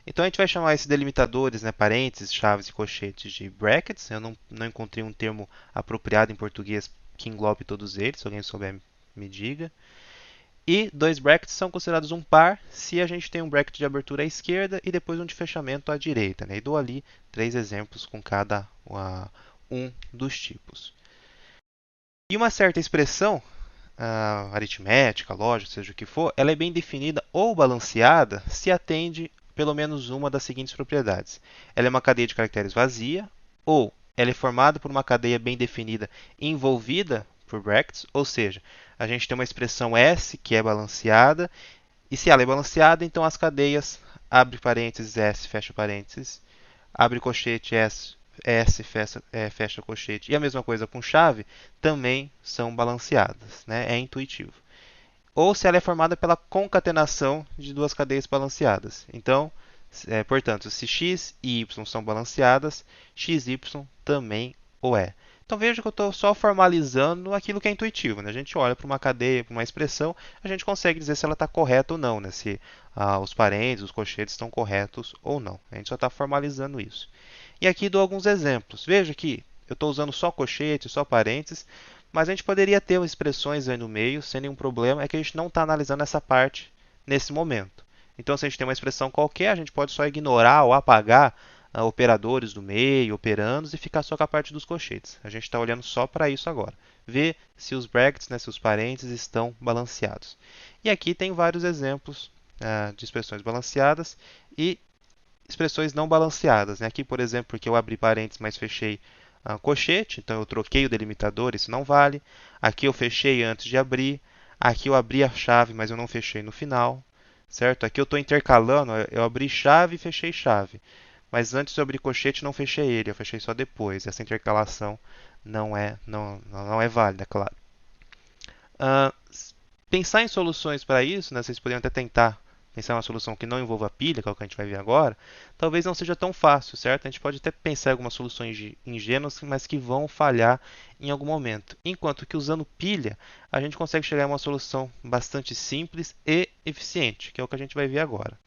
Então a gente vai chamar esses delimitadores, né, parênteses, chaves e colchetes de brackets. Eu não encontrei um termo apropriado em português que englobe todos eles, se alguém souber me diga. E dois brackets são considerados um par se a gente tem um bracket de abertura à esquerda e depois um de fechamento à direita. Né? E dou ali 3 exemplos com cada um dos tipos. E uma certa expressão, aritmética, lógica, seja o que for, ela é bem definida ou balanceada se atende pelo menos uma das seguintes propriedades. Ela é uma cadeia de caracteres vazia, ou ela é formada por uma cadeia bem definida envolvida por brackets, ou seja, a gente tem uma expressão S que é balanceada, e se ela é balanceada, então as cadeias abre parênteses S, fecha parênteses, abre colchete S, fecha colchete, e a mesma coisa com chave, também são balanceadas, né? É intuitivo. Ou se ela é formada pela concatenação de duas cadeias balanceadas. Então, portanto, se x e y são balanceadas, x e y também o é. Então veja que eu estou só formalizando aquilo que é intuitivo. Né? A gente olha para uma cadeia, para uma expressão, a gente consegue dizer se ela está correta ou não, né? Se os parênteses, os colchetes estão corretos ou não. A gente só está formalizando isso. E aqui dou alguns exemplos. Veja que eu estou usando só colchete, só parênteses, mas a gente poderia ter expressões aí no meio sem nenhum problema, é que a gente não está analisando essa parte nesse momento. Então, se a gente tem uma expressão qualquer, a gente pode só ignorar ou apagar operadores do meio, operandos, e ficar só com a parte dos colchetes. A gente está olhando só para isso agora. Ver se os brackets, né, se os parênteses estão balanceados. E aqui tem vários exemplos de expressões balanceadas e expressões não balanceadas. Né? Aqui, por exemplo, porque eu abri parênteses, mas fechei colchete, então eu troquei o delimitador, isso não vale. Aqui eu fechei antes de abrir. Aqui eu abri a chave, mas eu não fechei no final. Certo? Aqui eu estou intercalando, eu abri chave e fechei chave. Mas antes de eu abrir colchete, não fechei ele, eu fechei só depois. Essa intercalação não é válida, claro. Pensar em soluções para isso, né, vocês poderiam até tentar pensar em uma solução que não envolva pilha, que é o que a gente vai ver agora, talvez não seja tão fácil, certo? A gente pode até pensar em algumas soluções ingênuas, mas que vão falhar em algum momento. Enquanto que usando pilha, a gente consegue chegar a uma solução bastante simples e eficiente, que é o que a gente vai ver agora.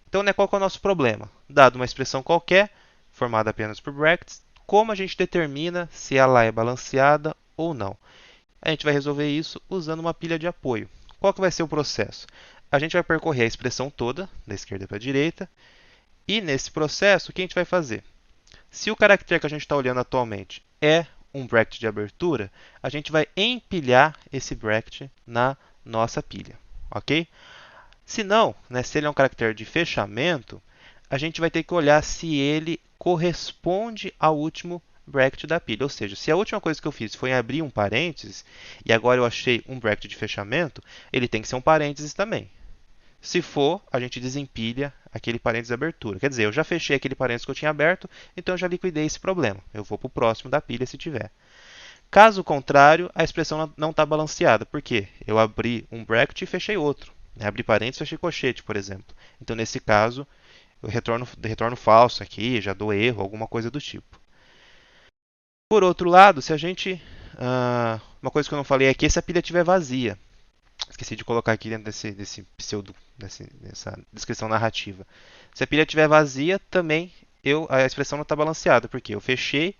Então, né, qual que é o nosso problema? Dado uma expressão qualquer, formada apenas por brackets, como a gente determina se ela é balanceada ou não? A gente vai resolver isso usando uma pilha de apoio. Qual que vai ser o processo? A gente vai percorrer a expressão toda, da esquerda para a direita, e nesse processo, o que a gente vai fazer? Se o caractere que a gente está olhando atualmente é um bracket de abertura, a gente vai empilhar esse bracket na nossa pilha, ok? Se não, né, se ele é um caractere de fechamento, a gente vai ter que olhar se ele corresponde ao último bracket da pilha. Ou seja, se a última coisa que eu fiz foi abrir um parênteses e agora eu achei um bracket de fechamento, ele tem que ser um parênteses também. Se for, a gente desempilha aquele parênteses de abertura. Quer dizer, eu já fechei aquele parênteses que eu tinha aberto, então eu já liquidei esse problema. Eu vou para o próximo da pilha se tiver. Caso contrário, a expressão não está balanceada. Por quê? Eu abri um bracket e fechei outro. Né? Abri parênteses e fechei colchete, por exemplo. Então, nesse caso, eu retorno falso aqui, já dou erro, alguma coisa do tipo. Por outro lado, se a gente... uma coisa que eu não falei aqui é se a pilha estiver vazia. Esqueci de colocar aqui dentro desse pseudo, dessa descrição narrativa. Se a pilha estiver vazia, também a expressão não está balanceada, porque eu fechei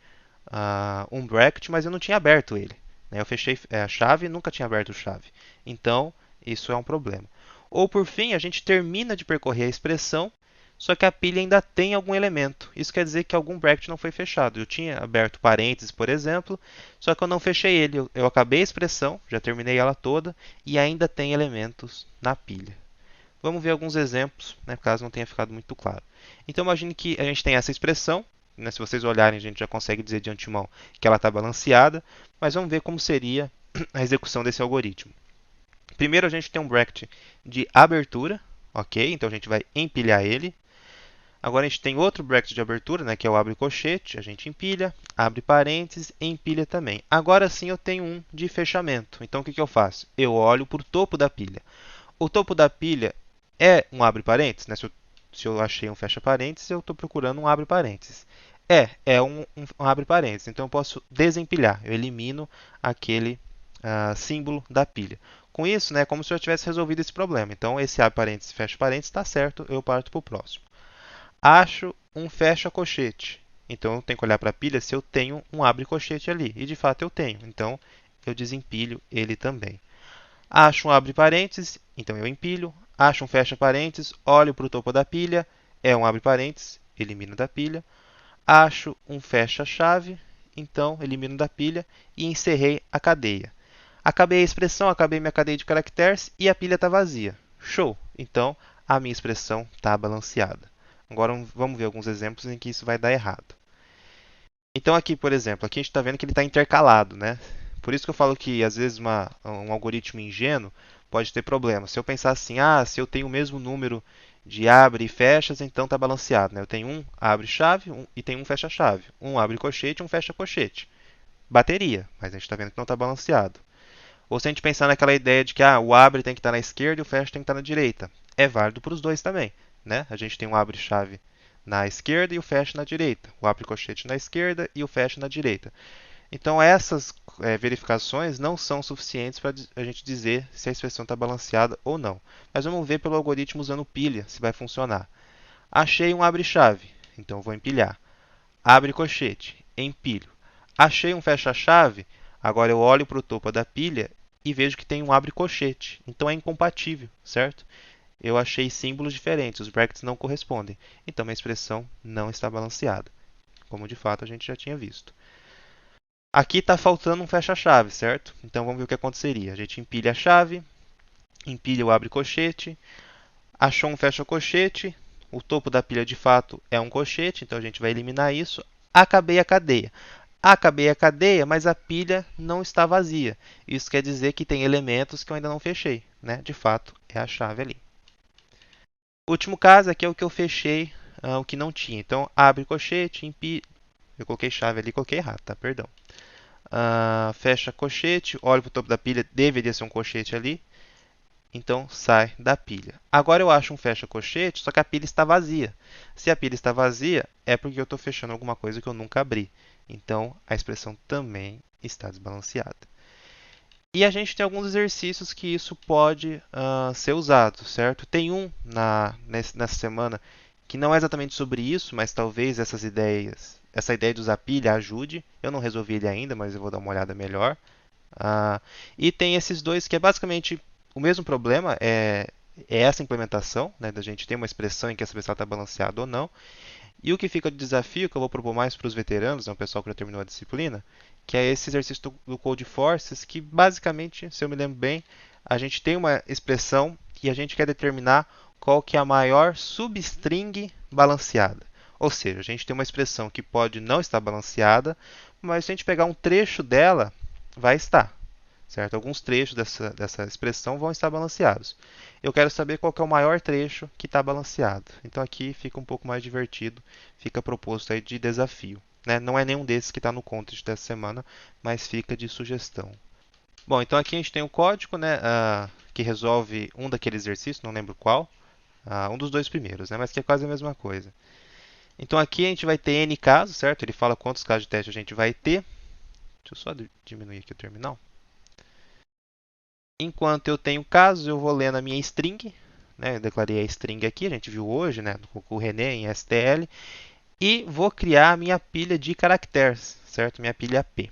um bracket, mas eu não tinha aberto ele. Né? Eu fechei a chave e nunca tinha aberto a chave. Então, isso é um problema. Ou, por fim, a gente termina de percorrer a expressão, só que a pilha ainda tem algum elemento. Isso quer dizer que algum bracket não foi fechado. Eu tinha aberto parênteses, por exemplo, só que eu não fechei ele. Eu acabei a expressão, já terminei ela toda, e ainda tem elementos na pilha. Vamos ver alguns exemplos, né, caso não tenha ficado muito claro. Então, imagine que a gente tem essa expressão. Né, se vocês olharem, a gente já consegue dizer de antemão que ela está balanceada, mas vamos ver como seria a execução desse algoritmo. Primeiro, a gente tem um bracket de abertura, ok? Então, a gente vai empilhar ele. Agora, a gente tem outro bracket de abertura, né, que é o abre colchete. A gente empilha, abre parênteses, empilha também. Agora sim, eu tenho um de fechamento. Então, o que eu faço? Eu olho para o topo da pilha. O topo da pilha é um abre parênteses, né? Se eu achei um fecha parênteses, eu estou procurando um abre parênteses. É um abre parênteses. Então eu posso desempilhar. Eu elimino aquele símbolo da pilha. Com isso, né, é como se eu tivesse resolvido esse problema. Então esse abre parênteses e fecha parênteses está certo, eu parto para o próximo. Acho um fecha colchete. Então eu tenho que olhar para a pilha se eu tenho um abre colchete ali. E de fato eu tenho. Então eu desempilho ele também. Acho um abre parênteses, então eu empilho. Acho um fecha parênteses, olho para o topo da pilha, é um abre parênteses, elimino da pilha. Acho um fecha chave, então elimino da pilha e encerrei a cadeia. Acabei a expressão, acabei minha cadeia de caracteres e a pilha está vazia. Show! Então a minha expressão está balanceada. Agora vamos ver alguns exemplos em que isso vai dar errado. Então aqui, por exemplo, aqui a gente está vendo que ele está intercalado, né? Por isso que eu falo que às vezes um algoritmo ingênuo pode ter problema. Se eu pensar assim, se eu tenho o mesmo número de abre e fechas, então está balanceado. Né? Eu tenho um abre-chave e tenho um fecha-chave. Um abre-colchete e um fecha-colchete. Bateria, mas a gente está vendo que não está balanceado. Ou se a gente pensar naquela ideia de que o abre tem que estar na esquerda e o fecha tem que estar na direita. É válido para os dois também. Né? A gente tem um abre-chave na esquerda e o fecha na direita. O abre-colchete na esquerda e o fecha na direita. Então, essas verificações não são suficientes para a gente dizer se a expressão está balanceada ou não. Mas vamos ver pelo algoritmo usando pilha se vai funcionar. Achei um abre-chave, então vou empilhar. Abre colchete, empilho. Achei um fecha-chave, agora eu olho para o topo da pilha e vejo que tem um abre colchete. Então é incompatível, certo? Eu achei símbolos diferentes, os brackets não correspondem. Então minha expressão não está balanceada, como de fato a gente já tinha visto. Aqui está faltando um fecha-chave, certo? Então vamos ver o que aconteceria. A gente empilha a chave, empilha o abre colchete, achou um fecha colchete, o topo da pilha de fato é um colchete, então a gente vai eliminar isso. Acabei a cadeia. Acabei a cadeia, mas a pilha não está vazia. Isso quer dizer que tem elementos que eu ainda não fechei. Né? De fato, é a chave ali. O último caso aqui é o que eu fechei, o que não tinha. Então, abre colchete, empilha. Eu coloquei chave ali, coloquei errado, tá? Perdão. Fecha colchete, olho para o topo da pilha, deveria ser um colchete ali. Então, sai da pilha. Agora eu acho um fecha colchete, só que a pilha está vazia. Se a pilha está vazia, é porque eu estou fechando alguma coisa que eu nunca abri. Então, a expressão também está desbalanceada. E a gente tem alguns exercícios que isso pode ser usado, certo? Tem um nessa semana que não é exatamente sobre isso, mas talvez essa ideia de usar pilha ajude. Eu não resolvi ele ainda, mas eu vou dar uma olhada melhor. E tem esses dois que é basicamente o mesmo problema, é essa implementação, né, da gente ter uma expressão em que essa expressão está balanceada ou não. E o que fica de desafio, que eu vou propor mais para os veteranos, né, o pessoal que já terminou a disciplina, que é esse exercício do Code Forces, que basicamente, se eu me lembro bem, a gente tem uma expressão e a gente quer determinar qual que é a maior substring balanceada. Ou seja, a gente tem uma expressão que pode não estar balanceada, mas se a gente pegar um trecho dela, vai estar. Certo? Alguns trechos dessa expressão vão estar balanceados. Eu quero saber qual que é o maior trecho que está balanceado. Então aqui fica um pouco mais divertido, fica proposto aí de desafio. né? Não é nenhum desses que está no contest dessa semana, mas fica de sugestão. Bom, então aqui a gente tem o código, né, que resolve um daqueles exercícios, não lembro qual, um dos dois primeiros, né, mas que é quase a mesma coisa. Então aqui a gente vai ter N casos, certo? Ele fala quantos casos de teste a gente vai ter. Deixa eu só diminuir aqui o terminal. Enquanto eu tenho casos, eu vou lendo a minha string, né? Eu declarei a string aqui, a gente viu hoje, né, com o René em STL, e vou criar a minha pilha de caracteres, certo? Minha pilha P.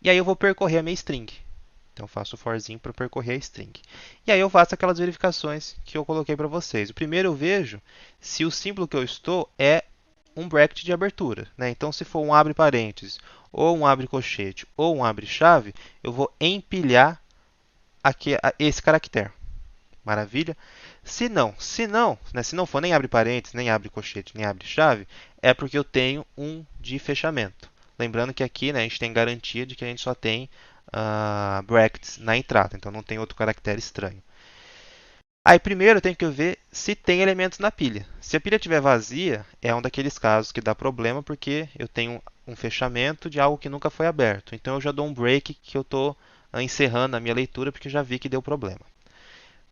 E aí eu vou percorrer a minha string. Então eu faço o forzinho para percorrer a string. E aí eu faço aquelas verificações que eu coloquei para vocês. O primeiro eu vejo se o símbolo que eu estou é um bracket de abertura, né? Então se for um abre parênteses, ou um abre colchete, ou um abre chave, eu vou empilhar aqui esse caractere. Maravilha? Se não, né, se não for nem abre parênteses, nem abre colchete, nem abre chave, é porque eu tenho um de fechamento. Lembrando que aqui, né, a gente tem garantia de que a gente só tem brackets na entrada, então não tem outro caractere estranho. Aí primeiro eu tenho que ver se tem elementos na pilha. Se a pilha estiver vazia, é um daqueles casos que dá problema porque eu tenho um fechamento de algo que nunca foi aberto. Então eu já dou um break que eu estou encerrando a minha leitura porque já vi que deu problema.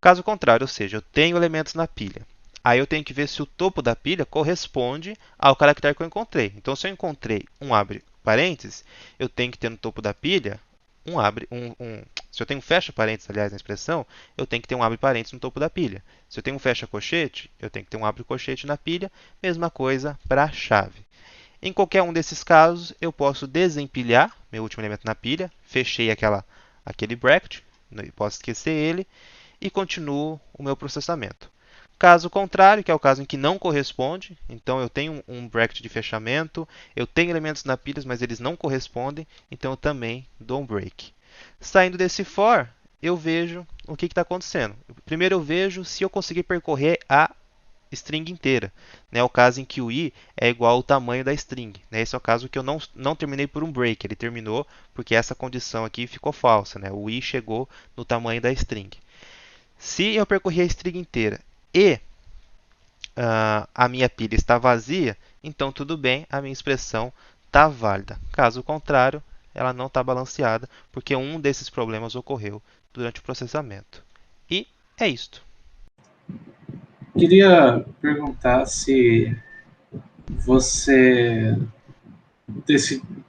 Caso contrário, ou seja, eu tenho elementos na pilha. Aí eu tenho que ver se o topo da pilha corresponde ao caractere que eu encontrei. Então, se eu encontrei um abre parênteses, eu tenho que ter no topo da pilha um abre, se eu tenho um fecha parênteses, aliás, na expressão, eu tenho que ter um abre parênteses no topo da pilha. Se eu tenho um fecha colchete, eu tenho que ter um abre colchete na pilha. Mesma coisa para a chave. Em qualquer um desses casos, eu posso desempilhar meu último elemento na pilha, fechei aquele bracket, posso esquecer ele e continuo o meu processamento. Caso contrário, que é o caso em que não corresponde, então eu tenho um bracket de fechamento, eu tenho elementos na pilha, mas eles não correspondem, então eu também dou um break. Saindo desse for, eu vejo o que está acontecendo. Primeiro eu vejo se eu conseguir percorrer a string inteira. É o caso em que o i é igual ao tamanho da string. Esse é o caso que eu não terminei por um break, ele terminou porque essa condição aqui ficou falsa. O i chegou no tamanho da string. Se eu percorrer a string inteira e a minha pilha está vazia, então tudo bem, a minha expressão está válida. Caso contrário, ela não está balanceada, porque um desses problemas ocorreu durante o processamento. E é isto. Queria perguntar se você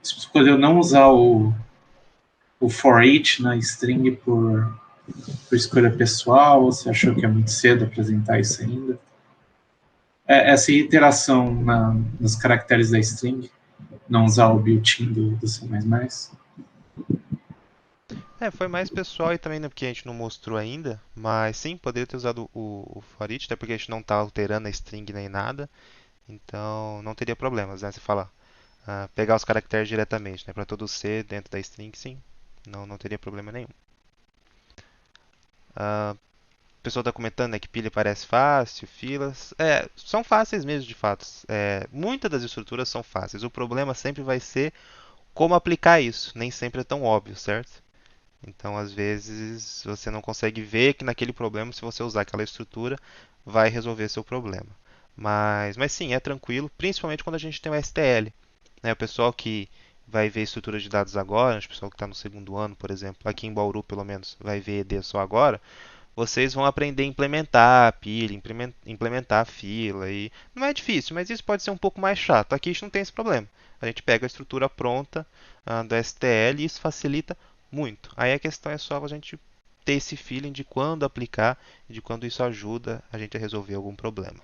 escolheu não usar o for each na string por escolha pessoal, ou você achou que é muito cedo apresentar isso ainda? Essa iteração nos caracteres da string, não usar o built-in do C++? Foi mais pessoal e também porque a gente não mostrou ainda, mas sim, poderia ter usado o for each, até porque a gente não está alterando a string nem nada, então não teria problemas, né? Você fala, pegar os caracteres diretamente, né? Para todo C dentro da string, sim, não teria problema nenhum. O pessoal está comentando, né, que pilha parece fácil, filas. São fáceis mesmo, de fato. Muitas das estruturas são fáceis. O problema sempre vai ser como aplicar isso. Nem sempre é tão óbvio, certo? Então, às vezes, você não consegue ver que naquele problema, se você usar aquela estrutura, vai resolver seu problema. Mas sim, é tranquilo, principalmente quando a gente tem o STL. O pessoal que vai ver estrutura de dados agora, o pessoal que está no segundo ano, por exemplo, aqui em Bauru, pelo menos, vai ver ED só agora, vocês vão aprender a implementar a pilha, implementar a fila. E não é difícil, mas isso pode ser um pouco mais chato. Aqui a gente não tem esse problema. A gente pega a estrutura pronta do STL e isso facilita muito. Aí a questão é só a gente ter esse feeling de quando aplicar e de quando isso ajuda a gente a resolver algum problema.